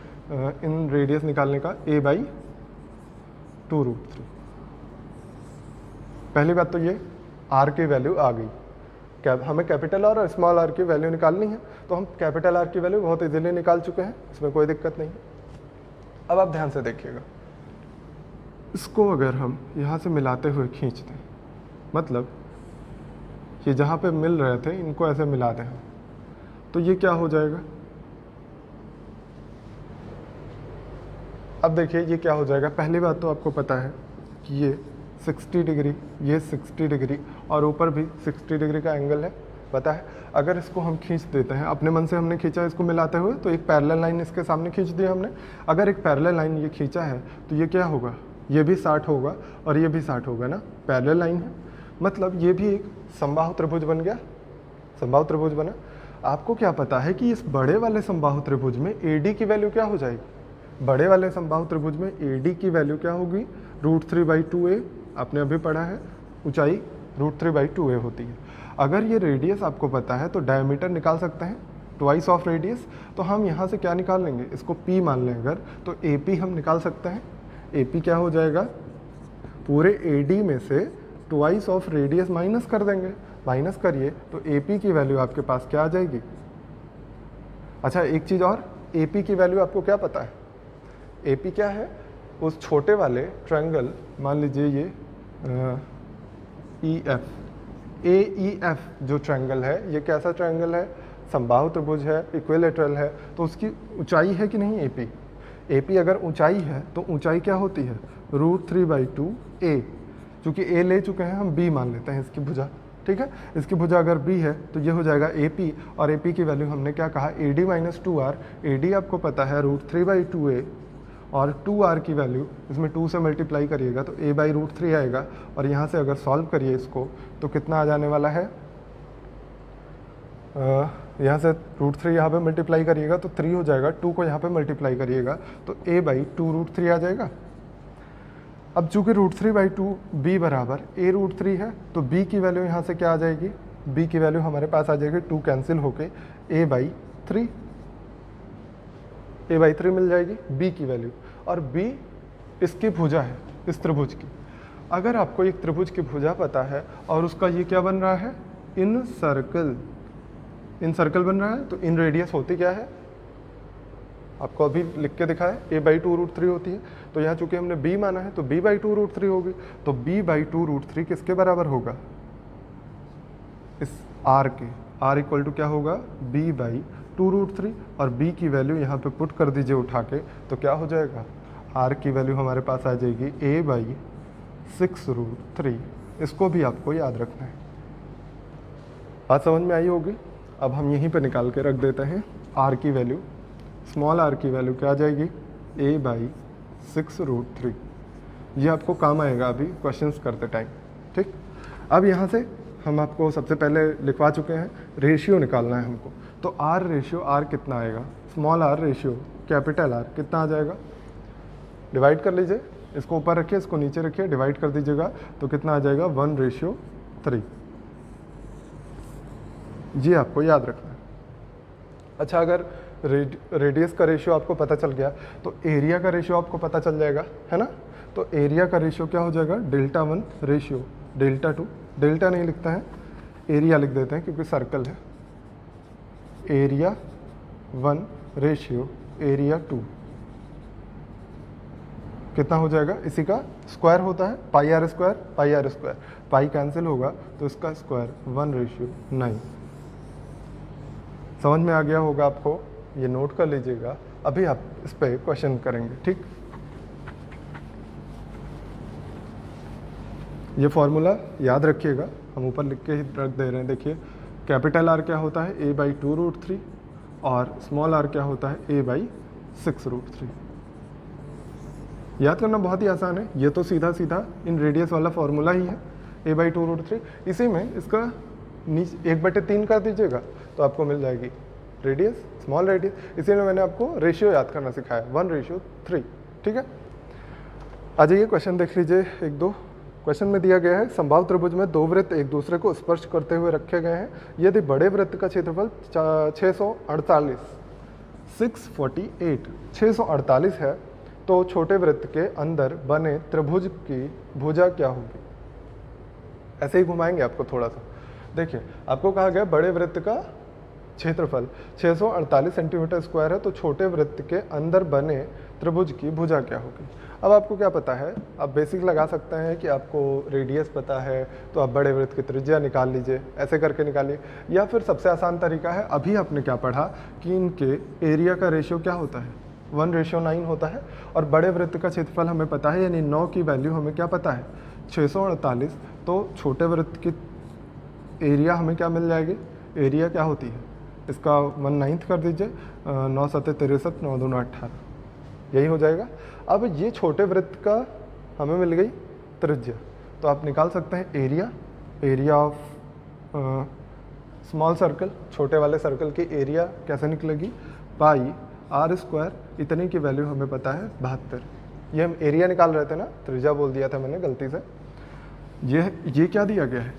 इन रेडियस निकालने का, A/2√3। पहली बात तो ये R की वैल्यू आ गई, हमें कैपिटल R और स्मॉल r की वैल्यू निकालनी है, तो हम कैपिटल R की वैल्यू बहुत इजीली निकाल चुके हैं, इसमें कोई दिक्कत नहीं। अब आप ध्यान से देखिएगा, इसको अगर हम यहाँ से मिलाते हुए खींचते हैं, मतलब ये जहाँ पे मिल रहे थे इनको ऐसे मिला दें हम, तो ये क्या हो जाएगा, अब देखिए ये क्या हो जाएगा। पहली बात तो आपको पता है कि ये 60 डिग्री, ये 60 डिग्री और ऊपर भी 60 डिग्री का एंगल है, पता है। अगर इसको हम खींच देते हैं, अपने मन से हमने खींचा इसको मिलाते हुए, तो एक पैरेलल लाइन इसके सामने खींच दी हमने। अगर एक पैरेलल लाइन ये खींचा है तो ये क्या होगा, ये भी 60 होगा और ये भी 60 होगा ना, पैरेलल लाइन है, मतलब ये भी एक समबाहु त्रिभुज बन गया, समबाहु त्रिभुज बना। आपको क्या पता है कि इस बड़े वाले समबाहु त्रिभुज में AD की वैल्यू क्या हो जाएगी, बड़े वाले समबाहु त्रिभुज में AD की वैल्यू क्या होगी, √3/2a, आपने अभी पढ़ा है, ऊंचाई √3/2a होती है। अगर ये रेडियस आपको पता है तो डायमीटर निकाल सकते हैं, ट्वाइस ऑफ रेडियस। तो हम यहाँ से क्या निकाल लेंगे, इसको P मान लें अगर, तो AP हम निकाल सकते हैं। AP क्या हो जाएगा, पूरे AD में से ट्वाइस ऑफ रेडियस माइनस कर देंगे, माइनस करिए तो AP की वैल्यू आपके पास क्या आ जाएगी। अच्छा एक चीज़ और, AP की वैल्यू आपको क्या पता है, AP क्या है, उस छोटे वाले ट्रायंगल, मान लीजिए ये EF, AEF जो ट्रायंगल है, ये कैसा ट्रायंगल है, समबाहु त्रिभुज है, इक्विलेटरल है, तो उसकी ऊंचाई है कि नहीं AP। AP अगर ऊंचाई है तो ऊंचाई क्या होती है, √3/2 A। चूँकि A ले चुके हैं हम B मान लेते हैं इसकी भुजा, ठीक है। इसकी भुजा अगर B है तो ये हो जाएगा AP, और AP की वैल्यू हमने क्या कहा, AD - 2R। AD आपको पता है √3/2A, और 2R की वैल्यू इसमें 2 से मल्टीप्लाई करिएगा तो A/√3 आएगा, और यहाँ से अगर सॉल्व करिए इसको तो कितना आ जाने वाला है, यहाँ से √3 यहाँ पे मल्टीप्लाई करिएगा तो 3 हो जाएगा, 2 को यहाँ पे मल्टीप्लाई करिएगा तो A/2√3 आ जाएगा। अब चूँकि √3/2 B बराबर A√3 है तो B की वैल्यू यहाँ से क्या आ जाएगी, B की वैल्यू हमारे पास आ जाएगी 2 कैंसिल होके A/3 मिल जाएगी B की वैल्यू। और B इसकी भुजा है, इस त्रिभुज की। अगर आपको एक त्रिभुज की भुजा पता है और उसका ये क्या बन रहा है, इन सर्कल बन रहा है, तो इन रेडियस होती क्या है, आपको अभी लिख के दिखाया, A/2√3 होती है। तो यहाँ चूंकि हमने B माना है तो B/2√3 होगी, तो B/2√3 किसके बराबर होगा, इस R के। R इक्वल टू क्या होगा, B/2√3, और B की वैल्यू यहाँ पे पुट कर दीजिए उठा के, तो क्या हो जाएगा, R की वैल्यू हमारे पास आ जाएगी A/6√3। इसको भी आपको याद रखना है। बात समझ में आई होगी। अब हम यहीं पे निकाल के रख देते हैं R की वैल्यू, स्मॉल r की वैल्यू क्या आ जाएगी, A/6√3। ये आपको काम आएगा अभी क्वेश्चंस करते टाइम, ठीक। अब यहाँ से हम आपको सबसे पहले लिखवा चुके हैं, रेशियो निकालना है हमको। तो R रेशियो, R कितना आएगा, small r ratio capital R कितना आ जाएगा, डिवाइड कर लीजिए, इसको ऊपर रखिए, इसको नीचे रखिए, डिवाइड कर दीजिएगा तो कितना आ जाएगा, 1:3। ये आपको याद रखना है। अच्छा अगर रेडियस का रेशियो आपको पता चल गया तो एरिया का रेशियो आपको पता चल जाएगा, है ना। तो एरिया का रेशियो क्या हो जाएगा, Δ1 रेशियो Δ2, डेल्टा नहीं लिखता है, एरिया लिख देते हैं क्योंकि सर्कल है, एरिया 1 रेशियो एरिया 2 कितना हो जाएगा, इसी का स्क्वायर होता है, πr², पाई कैंसिल होगा तो इसका स्क्वायर 1:9। समझ में आ गया होगा आपको, ये नोट कर लीजिएगा, अभी आप इस पे क्वेश्चन करेंगे, ठीक। ये फॉर्मूला याद रखिएगा, हम ऊपर लिख के ही रख दे रहे हैं। देखिए कैपिटल R क्या होता है, A/2√3, और स्मॉल r क्या होता है, A/6√3। याद करना बहुत ही आसान है, ये तो सीधा सीधा इन रेडियस वाला फॉर्मूला ही है, A/2√3। इसी में इसका 1/3 कर दीजिएगा तो आपको मिल जाएगी रेडियस, स्मॉल रेडियस। इसीलिए मैंने आपको रेशियो याद करना सिखाया, 1:3, ठीक है। आ जाइए क्वेश्चन देख लीजिए, 1-2 क्वेश्चन में दिया गया है, समबाहु त्रिभुज में दो वृत्त एक दूसरे को स्पर्श करते हुए रखे गए हैं। यदि बड़े वृत्त का क्षेत्रफल 648 है तो छोटे वृत्त के अंदर बने त्रिभुज की भुजा क्या होगी। ऐसे ही घुमाएंगे आपको थोड़ा सा। देखिए आपको कहा गया बड़े वृत्त का क्षेत्रफल 648 सेंटीमीटर स्क्वायर है, तो छोटे वृत्त के अंदर बने त्रिभुज की भुजा क्या होगी। अब आपको क्या पता है, आप बेसिक लगा सकते हैं कि आपको रेडियस पता है तो आप बड़े वृत्त की त्रिज्या निकाल लीजिए, ऐसे करके निकालिए। या फिर सबसे आसान तरीका है, अभी आपने क्या पढ़ा कि इनके एरिया का रेशियो क्या होता है, 1:9 होता है, और बड़े वृत्त का क्षेत्रफल हमें पता है, यानी 9 की वैल्यू हमें क्या पता है, 648। तो छोटे वृत्त की एरिया हमें क्या मिल जाएगी, एरिया क्या होती है, इसका 1/9 कर दीजिए, 9 7 63, 9 2 18, यही हो जाएगा। अब ये छोटे वृत्त का हमें मिल गई त्रिज्या, तो आप निकाल सकते हैं एरिया ऑफ स्मॉल सर्कल, छोटे वाले सर्कल की एरिया कैसे निकलेगी, πr², इतने की वैल्यू हमें पता है 72। ये हम एरिया निकाल रहे थे ना, त्रिज्या बोल दिया था मैंने गलती से। ये क्या दिया गया है,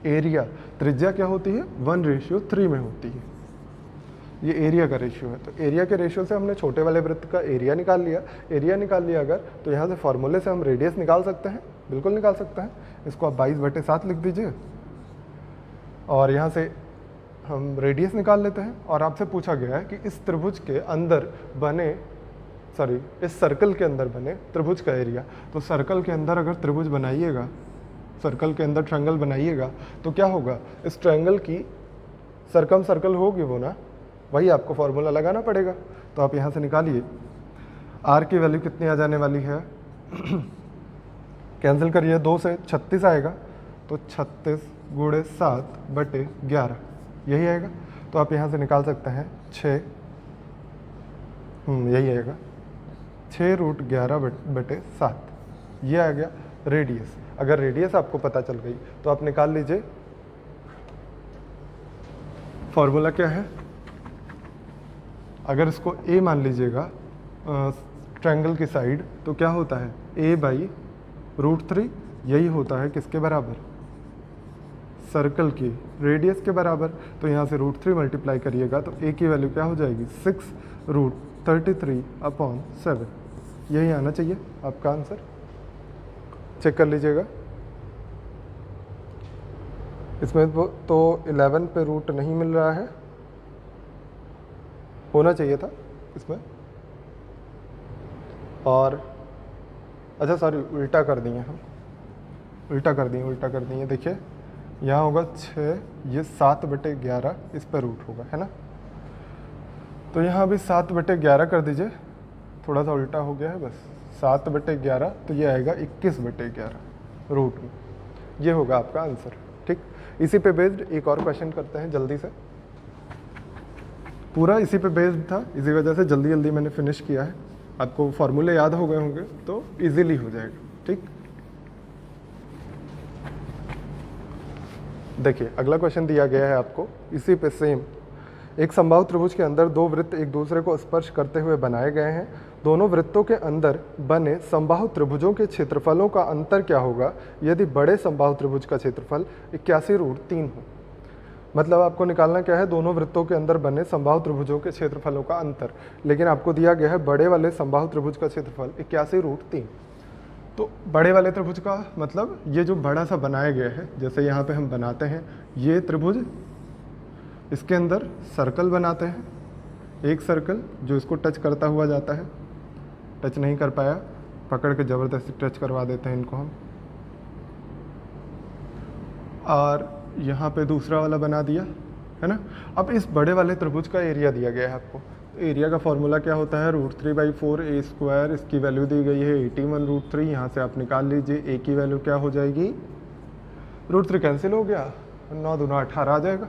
एरिया, त्रिज्या क्या होती है 1:3 में होती है, ये एरिया का रेशियो है। तो एरिया के रेशियो से हमने छोटे वाले वृत्त का एरिया निकाल लिया। एरिया निकाल लिया अगर, तो यहाँ से फॉर्मूले से हम रेडियस निकाल सकते हैं, बिल्कुल निकाल सकते हैं। इसको आप 22/7 लिख दीजिए और यहाँ से हम रेडियस निकाल लेते हैं। और आपसे पूछा गया है कि इस त्रिभुज के अंदर बने, सॉरी इस सर्कल के अंदर बने त्रिभुज का एरिया। तो सर्कल के अंदर अगर त्रिभुज बनाइएगा, सर्कल के अंदर ट्रायंगल बनाइएगा, तो क्या होगा, इस ट्रायंगल की सर्कम सर्कल होगी वो ना, वही आपको फॉर्मूला लगाना पड़ेगा। तो आप यहाँ से निकालिए, आर की वैल्यू कितनी आ जाने वाली है कैंसिल करिए, 2 से 36 आएगा, तो 36 × 7/11 यही आएगा। तो आप यहाँ से निकाल सकते हैं 6, यही आएगा 6√11/7, ये आ गया रेडियस। अगर रेडियस आपको पता चल गई तो आप निकाल लीजिए फॉर्मूला क्या है। अगर इसको a मान लीजिएगा ट्रायंगल की साइड, तो क्या होता है a/√3, यही होता है किसके बराबर, सर्कल की रेडियस के बराबर। तो यहाँ से √3 मल्टीप्लाई करिएगा तो a की वैल्यू क्या हो जाएगी 6√33/7, यही आना चाहिए आपका आंसर। चेक कर लीजिएगा, इसमें तो 11 पे रूट नहीं मिल रहा है, होना चाहिए था इसमें। और अच्छा सॉरी, उल्टा कर दिए हम, उल्टा कर दिए। देखिए यहाँ होगा 6, ये 7/11, इस पर रूट होगा, है ना। तो यहाँ भी 7/11 कर दीजिए, थोड़ा सा उल्टा हो गया है बस, 7/11, तो ये आएगा 21/11 रूट में, ये होगा आपका आंसर। ठीक, इसी पे बेस्ड एक और क्वेश्चन करते हैं जल्दी से। पूरा इसी पे बेस्ड था, इसी वजह से जल्दी जल्दी मैंने फिनिश किया है। आपको फॉर्मूले याद हो गए होंगे तो इजीली हो जाएगा। ठीक, देखिए अगला क्वेश्चन दिया गया है आपको इसी पे सेम। एक समबाहु त्रिभुज के अंदर 2 वृत्त एक दूसरे को स्पर्श करते हुए बनाए गए हैं। दोनों वृत्तों के अंदर बने समबाहु त्रिभुजों के क्षेत्रफलों का अंतर क्या होगा यदि बड़े समबाहु त्रिभुज का क्षेत्रफल 81√3 हो। मतलब आपको निकालना क्या है, दोनों वृत्तों के अंदर बने समबाहु त्रिभुजों के क्षेत्रफलों का अंतर, लेकिन आपको दिया गया है बड़े वाले समबाहु त्रिभुज का क्षेत्रफल 81√3। तो बड़े वाले त्रिभुज का मतलब ये जो बड़ा सा बनाया गया है, जैसे यहाँ पे हम बनाते हैं ये त्रिभुज, इसके अंदर सर्कल बनाते हैं, एक सर्कल जो इसको टच करता हुआ जाता है, टच नहीं कर पाया पकड़ के ज़बरदस्ती टच करवा देते हैं इनको हम, और यहाँ पे दूसरा वाला बना दिया, है ना। अब इस बड़े वाले त्रिभुज का एरिया दिया गया है आपको, तो एरिया का फॉर्मूला क्या होता है √3/4a², इसकी वैल्यू दी गई है 81√3। यहाँ से आप निकाल लीजिए a की वैल्यू क्या हो जाएगी, √3 कैंसिल हो गया, 9 दूना 18 आ जाएगा,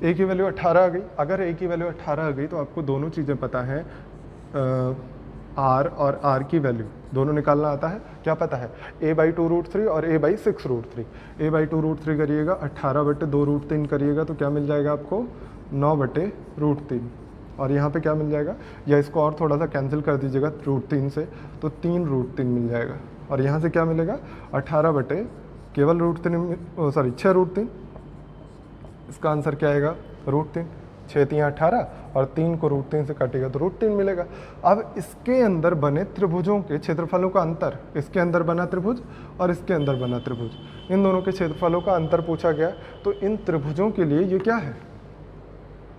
a की वैल्यू 18 आ गई। अगर a की वैल्यू 18 आ गई तो आपको दोनों चीज़ें पता है, r और r की वैल्यू दोनों निकालना आता है। क्या पता है, a/2√3 और a/6√3। a/2√3 करिएगा, 18/2√3 करिएगा तो क्या मिल जाएगा आपको 9/√3, और यहाँ पे क्या मिल जाएगा, या इसको और थोड़ा सा कैंसिल कर दीजिएगा √3 से, तो 3√3 मिल जाएगा। और यहाँ से क्या मिलेगा 18 केवल √3, सॉरी 6√3, इसका आंसर क्या आएगा √3। 6 3 18 और 3 को √3 से काटेगा तो √3 मिलेगा। अब इसके अंदर बने त्रिभुजों के क्षेत्रफलों का अंतर, इसके अंदर बना त्रिभुज और इसके अंदर बना त्रिभुज, इन दोनों के क्षेत्रफलों का अंतर पूछा गया। तो इन त्रिभुजों के लिए ये क्या है,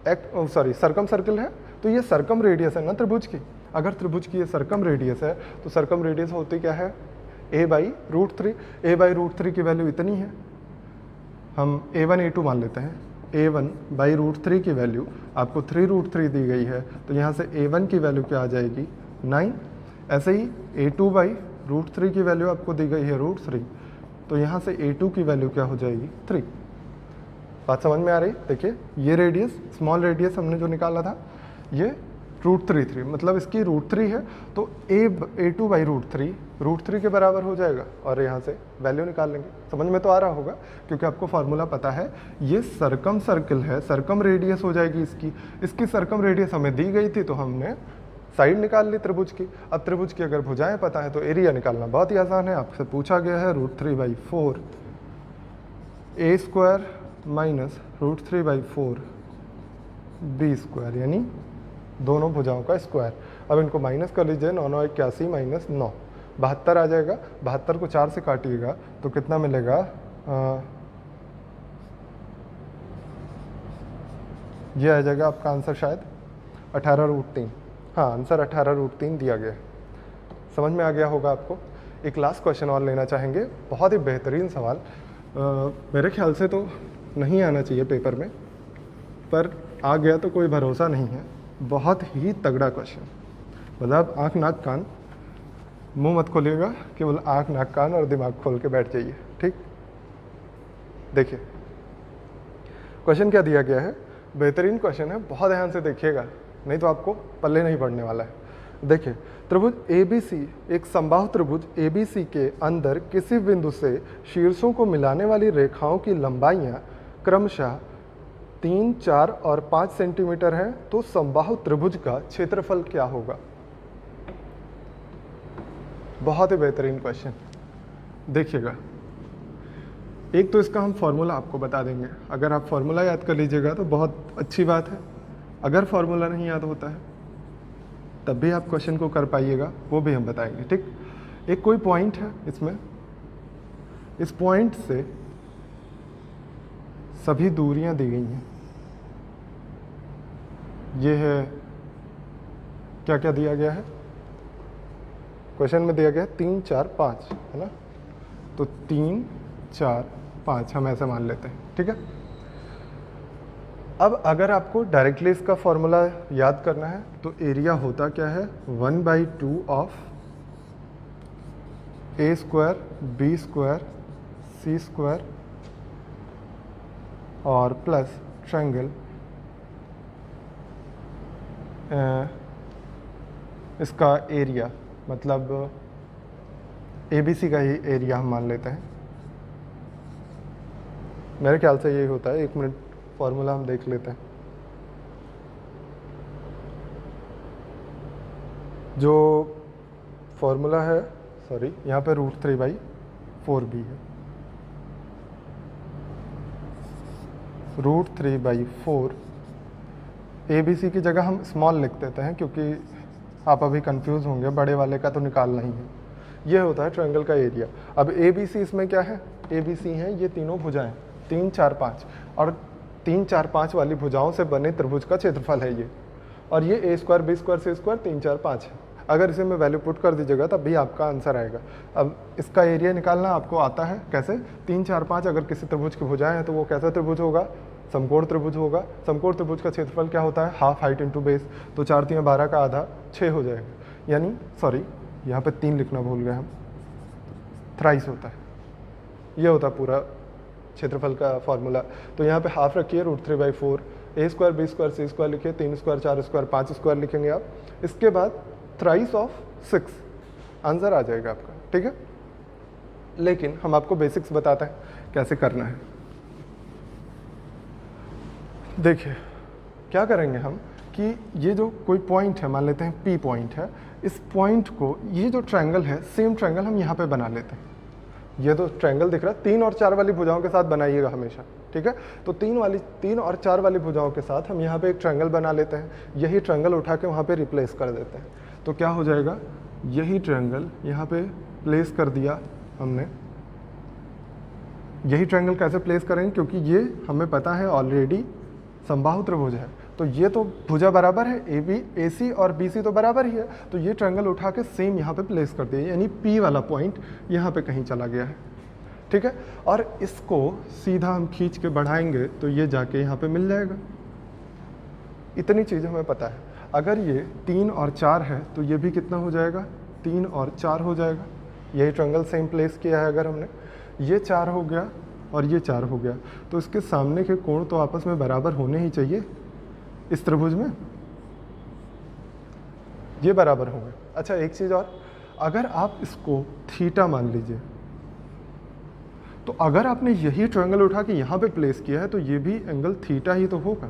सर्कम सर्कल है, तो ये सर्कम रेडियस है ना त्रिभुज की। अगर त्रिभुज की ये सर्कम रेडियस है तो सर्कम रेडियस होती क्या है a/√3। a/√3 की वैल्यू इतनी है, हम a1 a2 मान लेते हैं। a1/√3 की वैल्यू आपको 3√3 दी गई है, तो यहाँ से a1 की वैल्यू क्या आ जाएगी 9। ऐसे ही a2/√3 की वैल्यू आपको दी गई है √3, तो यहाँ से a2 की वैल्यू क्या हो जाएगी 3। बात समझ में आ रही। देखिए ये रेडियस, स्मॉल रेडियस हमने जो निकाला था ये √3 मतलब इसकी √3 है, तो a2/√3 के बराबर हो जाएगा, और यहाँ से वैल्यू निकाल लेंगे। समझ में तो आ रहा होगा, क्योंकि आपको फार्मूला पता है, ये सर्कम सर्कल है, सर्कम रेडियस हो जाएगी इसकी सर्कम रेडियस हमें दी गई थी, तो हमने साइड निकाल ली त्रिभुज की। अब त्रिभुज की अगर भुजाएं पता है तो एरिया निकालना बहुत ही आसान है। आपसे पूछा गया है √3/4, ए स्क्वायर माइनस √3/4 बी स्क्वायर, यानी दोनों भुजाओं का स्क्वायर। अब इनको माइनस कर लीजिए, 9 9 81 माइनस 9 72 आ जाएगा। 72 को 4 से काटिएगा तो कितना मिलेगा, ये आ जाएगा आपका आंसर शायद 18√3। हाँ, आंसर 18√3 दिया गया है। समझ में आ गया होगा आपको। एक लास्ट क्वेश्चन और लेना चाहेंगे, बहुत ही बेहतरीन सवाल। मेरे ख्याल से तो नहीं आना चाहिए पेपर में, पर आ गया तो कोई भरोसा नहीं है। बहुत ही तगड़ा क्वेश्चन, मतलब आँख नाक कान, मुंह मत खोलिएगा, केवल आँख नाक कान और दिमाग खोल के बैठ जाइए। ठीक, देखिए क्वेश्चन क्या दिया गया है। बेहतरीन क्वेश्चन है, बहुत ध्यान से देखिएगा, नहीं तो आपको पल्ले नहीं पड़ने वाला है। देखिए, त्रिभुज ABC, एक समबाहु त्रिभुज ABC के अंदर किसी बिंदु से शीर्षों को मिलाने वाली रेखाओं की लंबाइयां क्रमशः 3, 4 और 5 सेंटीमीटर है, तो समबाहु त्रिभुज का क्षेत्रफल क्या होगा। बहुत ही बेहतरीन क्वेश्चन। देखिएगा, एक तो इसका हम फॉर्मूला आपको बता देंगे। अगर आप फॉर्मूला याद कर लीजिएगा तो बहुत अच्छी बात है। अगर फॉर्मूला नहीं याद होता है तब भी आप क्वेश्चन को कर पाइएगा, वो भी हम बताएंगे। ठीक, एक कोई पॉइंट है इसमें, इस पॉइंट से सभी दूरियां दी गई हैं। ये है, क्या क्या दिया गया है क्वेश्चन में, दिया गया है 3, 4, 5, है ना। तो 3, 4, 5 हम ऐसे मान लेते हैं। ठीक है, अब अगर आपको डायरेक्टली इसका फॉर्मूला याद करना है तो एरिया होता क्या है, 1/2 of A square B square C square और प्लस ट्रायंगल इसका एरिया, मतलब ABC का ही एरिया हम मान लेते हैं। मेरे ख्याल से यही होता है। 1 मिनट, फॉर्मूला हम देख लेते हैं। जो फॉर्मूला है, सॉरी, यहाँ पे √3/4 भी है। √3/4 ABC की जगह हम स्मॉल लिख देते हैं, क्योंकि आप अभी कंफ्यूज होंगे, बड़े वाले का तो निकालना ही है। ये होता है ट्रायंगल का एरिया। अब ABC इसमें क्या है, ABC हैं ये तीनों भुजाएं, 3, 4, 5, और 3, 4, 5 वाली भुजाओं से बने त्रिभुज का क्षेत्रफल है ये। और ये A square B square C square 3, 4, 5 है। अगर इसे में वैल्यू पुट कर दीजिएगा तब भी आपका आंसर आएगा। अब इसका एरिया निकालना आपको आता है कैसे, 3, 4, 5 अगर किसी त्रिभुज की भुजाएं हैं तो वो कैसा त्रिभुज होगा, समकोण त्रिभुज होगा। समकोण त्रिभुज का क्षेत्रफल क्या होता है, हाफ हाइट इंटू बेस, तो 4 3 12 का आधा 6 हो जाएगा। यानी सॉरी, यहाँ पे 3 लिखना भूल गए हम, थ्राइस होता है। ये होता है पूरा क्षेत्रफल का फॉर्मूला। तो यहाँ पे हाफ रखिए, √3/4, A square B square C square लिखिए, 3 स्क्वायर 4 स्क्वायर 5 स्क्वायर लिखेंगे आप। इसके बाद थ्राइस ऑफ 6, आंसर आ जाएगा आपका। ठीक है, लेकिन हम आपको बेसिक्स बताते हैं कैसे करना है। देखिए क्या करेंगे हम कि ये जो कोई पॉइंट है, मान लेते हैं P पॉइंट है, इस पॉइंट को, ये जो ट्रायंगल है, सेम ट्रायंगल हम यहाँ पे बना लेते हैं। ये तो ट्रायंगल दिख रहा है, 3 और 4 वाली भुजाओं के साथ बनाइएगा हमेशा। ठीक है, तो 3 और 4 वाली भुजाओं के साथ हम यहाँ पे एक ट्रायंगल बना लेते हैं। यही ट्रायंगल उठा के वहाँ पे रिप्लेस कर देते हैं। तो क्या हो जाएगा, यही ट्रायंगल यहाँ पे प्लेस कर दिया हमने। यही ट्रायंगल कैसे प्लेस करेंगे, क्योंकि ये हमें पता है ऑलरेडी समबाहु त्रिभुज है, तो ये तो भुजा बराबर है, AC और BC तो बराबर ही है। तो ये ट्रायंगल उठा के सेम यहाँ पे प्लेस कर दिया, यानी P वाला पॉइंट यहाँ पे कहीं चला गया है। ठीक है, और इसको सीधा हम खींच के बढ़ाएंगे तो ये जाके यहाँ पे मिल जाएगा। इतनी चीज़ हमें पता है। अगर ये 3 और 4 है तो ये भी कितना हो जाएगा, 3 और 4 हो जाएगा। यही ट्रायंगल सेम प्लेस किया है। अगर हमने ये 4 हो गया और ये 4 हो गया, तो इसके सामने के कोण तो आपस में बराबर होने ही चाहिए। इस त्रिभुज में ये बराबर होंगे। अच्छा, एक चीज़ और, अगर आप इसको थीटा मान लीजिए, तो अगर आपने यही ट्रायंगल उठा के यहाँ पे प्लेस किया है तो ये भी एंगल थीटा ही तो होगा,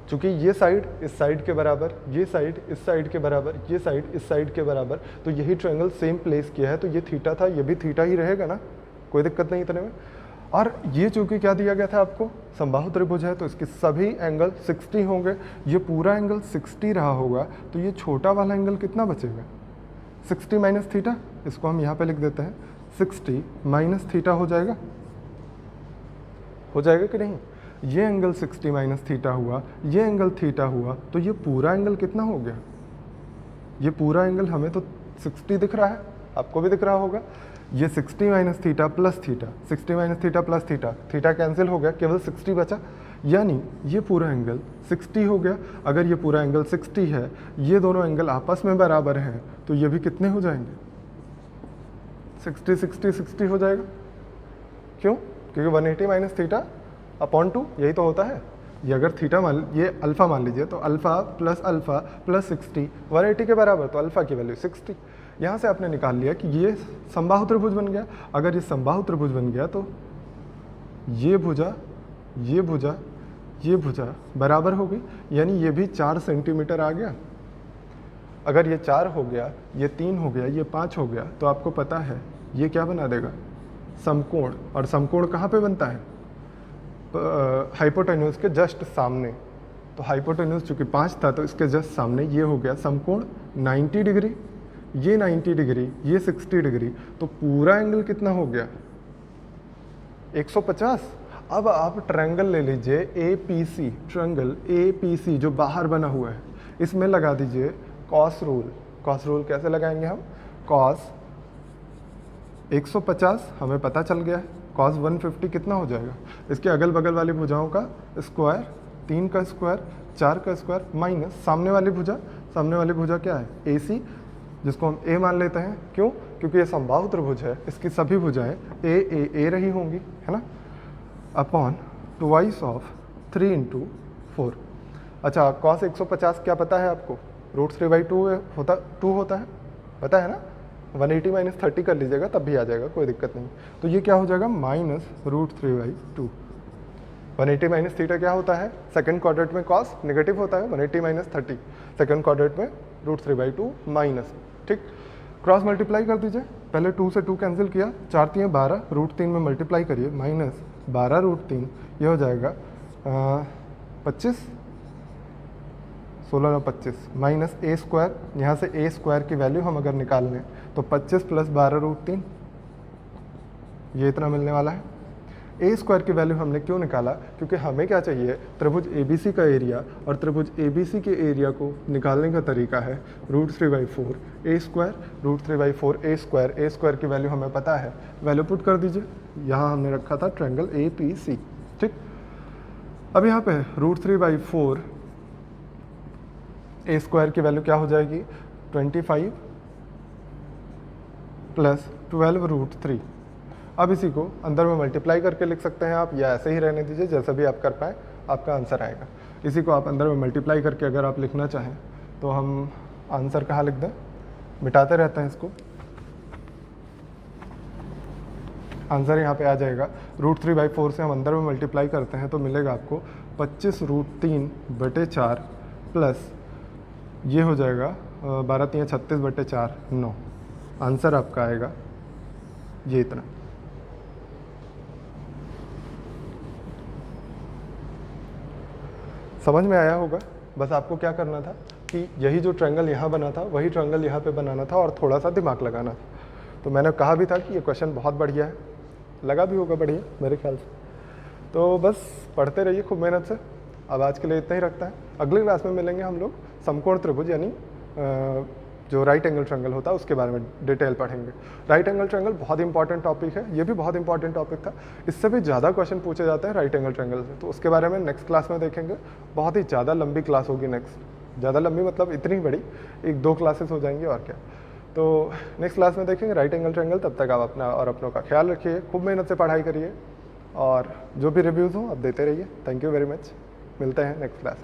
क्योंकि ये साइड इस साइड के बराबर, ये साइड इस साइड के बराबर, ये साइड इस साइड के बराबर, तो यही ट्रायंगल सेम प्लेस किया है, तो ये थीटा था, ये भी थीटा ही रहेगा ना, कोई दिक्कत नहीं इतने में। और ये चूंकि क्या दिया गया था आपको, समबाहु त्रिभुज है तो इसके सभी एंगल 60 होंगे, ये पूरा एंगल 60 रहा होगा, तो ये छोटा वाला एंगल कितना बचेगा, 60 माइनस थीटा, इसको हम यहाँ पे लिख देते हैं 60 माइनस थीटा हो जाएगा कि नहीं। ये एंगल 60 माइनस थीटा हुआ, ये एंगल थीटा हुआ, तो ये पूरा एंगल कितना हो गया, ये पूरा एंगल हमें तो 60 दिख रहा है, आपको भी दिख रहा होगा। ये 60 minus theta plus theta, 60 minus theta plus theta, theta cancel हो गया, केवल 60 बचा, यानी ये पूरा एंगल 60 हो गया। अगर ये पूरा एंगल 60 है, ये दोनों एंगल आपस में बराबर हैं, तो ये भी कितने हो जाएंगे, 60 60 60 हो जाएगा। क्यों, क्योंकि 180 माइनस थीटा अपॉन 2 यही तो होता है। ये अगर थीटा ये अल्फ़ा मान लीजिए, तो अल्फ़ा प्लस 60 180 के बराबर, तो अल्फ़ा की वैल्यू 60। यहाँ से आपने निकाल लिया कि ये समबाहु त्रिभुज बन गया। अगर ये समबाहु त्रिभुज बन गया तो ये भुजा ये भुजा ये भुजा बराबर हो गई, यानी ये भी 4 सेंटीमीटर आ गया। अगर ये 4 हो गया, ये 3 हो गया, ये 5 हो गया, तो आपको पता है ये क्या बना देगा, समकोण। और समकोण कहाँ पे बनता है, हाइपोटेन्यूज के जस्ट सामने। तो हाइपोटेन्यूज चूँकि 5 था, तो इसके जस्ट सामने ये हो गया समकोण 90 डिग्री, ये 90 डिग्री, ये 60 डिग्री, तो पूरा एंगल कितना हो गया, 150। अब आप ट्रायंगल ले लीजिए APC, ट्रायंगल APC जो बाहर बना हुआ है, इसमें लगा दीजिए कॉस रूल। कॉस रूल कैसे लगाएंगे हम, कॉस 150 हमें पता चल गया है, कॉस 150 कितना हो जाएगा, इसके अगल बगल वाली भुजाओं का स्क्वायर, 3 का स्क्वायर, 4 का स्क्वायर, माइनस सामने वाली भुजा क्या है, AC, जिसको हम A मान लेते हैं। क्यों, क्योंकि ये समबाहु त्रिभुज है, इसकी सभी भुजाएं A रही होंगी, है ना, अपॉन ट्वाइस ऑफ 3 × 4। अच्छा, कॉस 150 क्या पता है आपको, √3/2 होता है, पता है ना, 180 माइनस 30 कर लीजिएगा तब भी आ जाएगा, कोई दिक्कत नहीं। तो ये क्या हो जाएगा, माइनस √3/2। 180 माइनस थीटा क्या होता है, सेकंड क्वाड्रेंट में कॉस नेगेटिव होता है, 180 माइनस 30, सेकंड क्वाड्रेंट में √3/2 माइनस, ठीक। क्रॉस मल्टीप्लाई कर दीजिए, पहले 2 से 2 कैंसिल किया, 4 × 3 = 12, √3 में मल्टीप्लाई करिए, माइनस 12√3, ये हो जाएगा 25, 16 × 25, माइनस A², यहाँ से A² की वैल्यू हम अगर निकाल लें तो 25 + 12√3, ये इतना मिलने वाला है। A² की वैल्यू हमने क्यों निकाला, क्योंकि हमें क्या चाहिए, त्रिभुज ABC का एरिया, और त्रिभुज ABC के एरिया को निकालने का तरीका है √3/4 A², √3/4 A², A² की वैल्यू हमें पता है, वैल्यू पुट कर दीजिए। यहाँ हमने रखा था ट्रायंगल APC, ठीक। अब यहाँ पे √3/4 A² की वैल्यू क्या हो जाएगी, 25 + 12√3। अब इसी को अंदर में मल्टीप्लाई करके लिख सकते हैं आप, या ऐसे ही रहने दीजिए, जैसा भी आप कर पाएँ आपका आंसर आएगा। इसी को आप अंदर में मल्टीप्लाई करके अगर आप लिखना चाहें तो हम आंसर कहाँ लिख दें, मिटाते रहते हैं इसको, आंसर यहाँ पे आ जाएगा। √3/4 से हम अंदर में मल्टीप्लाई करते हैं तो मिलेगा आपको 25√3/4 प्लस ये हो जाएगा 12 × 3 = 36/4 9। आंसर आपका आएगा ये इतना। समझ में आया होगा। बस आपको क्या करना था कि यही जो ट्रायंगल यहाँ बना था वही ट्रायंगल यहाँ पे बनाना था और थोड़ा सा दिमाग लगाना था। तो मैंने कहा भी था कि ये क्वेश्चन बहुत बढ़िया है, लगा भी होगा बढ़िया मेरे ख्याल से। तो बस पढ़ते रहिए खूब मेहनत से। अब आज के लिए इतना ही रखता है। अगली क्लास में मिलेंगे हम लोग समकोण त्रिभुज यानी जो राइट एंगल ट्रायंगल होता है उसके बारे में डिटेल पढ़ेंगे। राइट एंगल ट्रायंगल बहुत इंपॉर्टेंट टॉपिक है, ये भी बहुत इंपॉर्टेंट टॉपिक था। इससे भी ज़्यादा क्वेश्चन पूछे जाते हैं राइट एंगल ट्रायंगल से, तो उसके बारे में नेक्स्ट क्लास में देखेंगे। बहुत ही ज़्यादा लंबी क्लास होगी नेक्स्ट, ज़्यादा लंबी मतलब इतनी बड़ी, 1-2 क्लासेस हो जाएंगी और क्या। तो नेक्स्ट क्लास में देखेंगे राइट एंगल ट्रायंगल। तब तक आप अपना और अपनों का ख्याल रखिए, खूब मेहनत से पढ़ाई करिए और जो भी रिव्यूज़ हों आप देते रहिए। थैंक यू वेरी मच, मिलते हैं नेक्स्ट क्लास।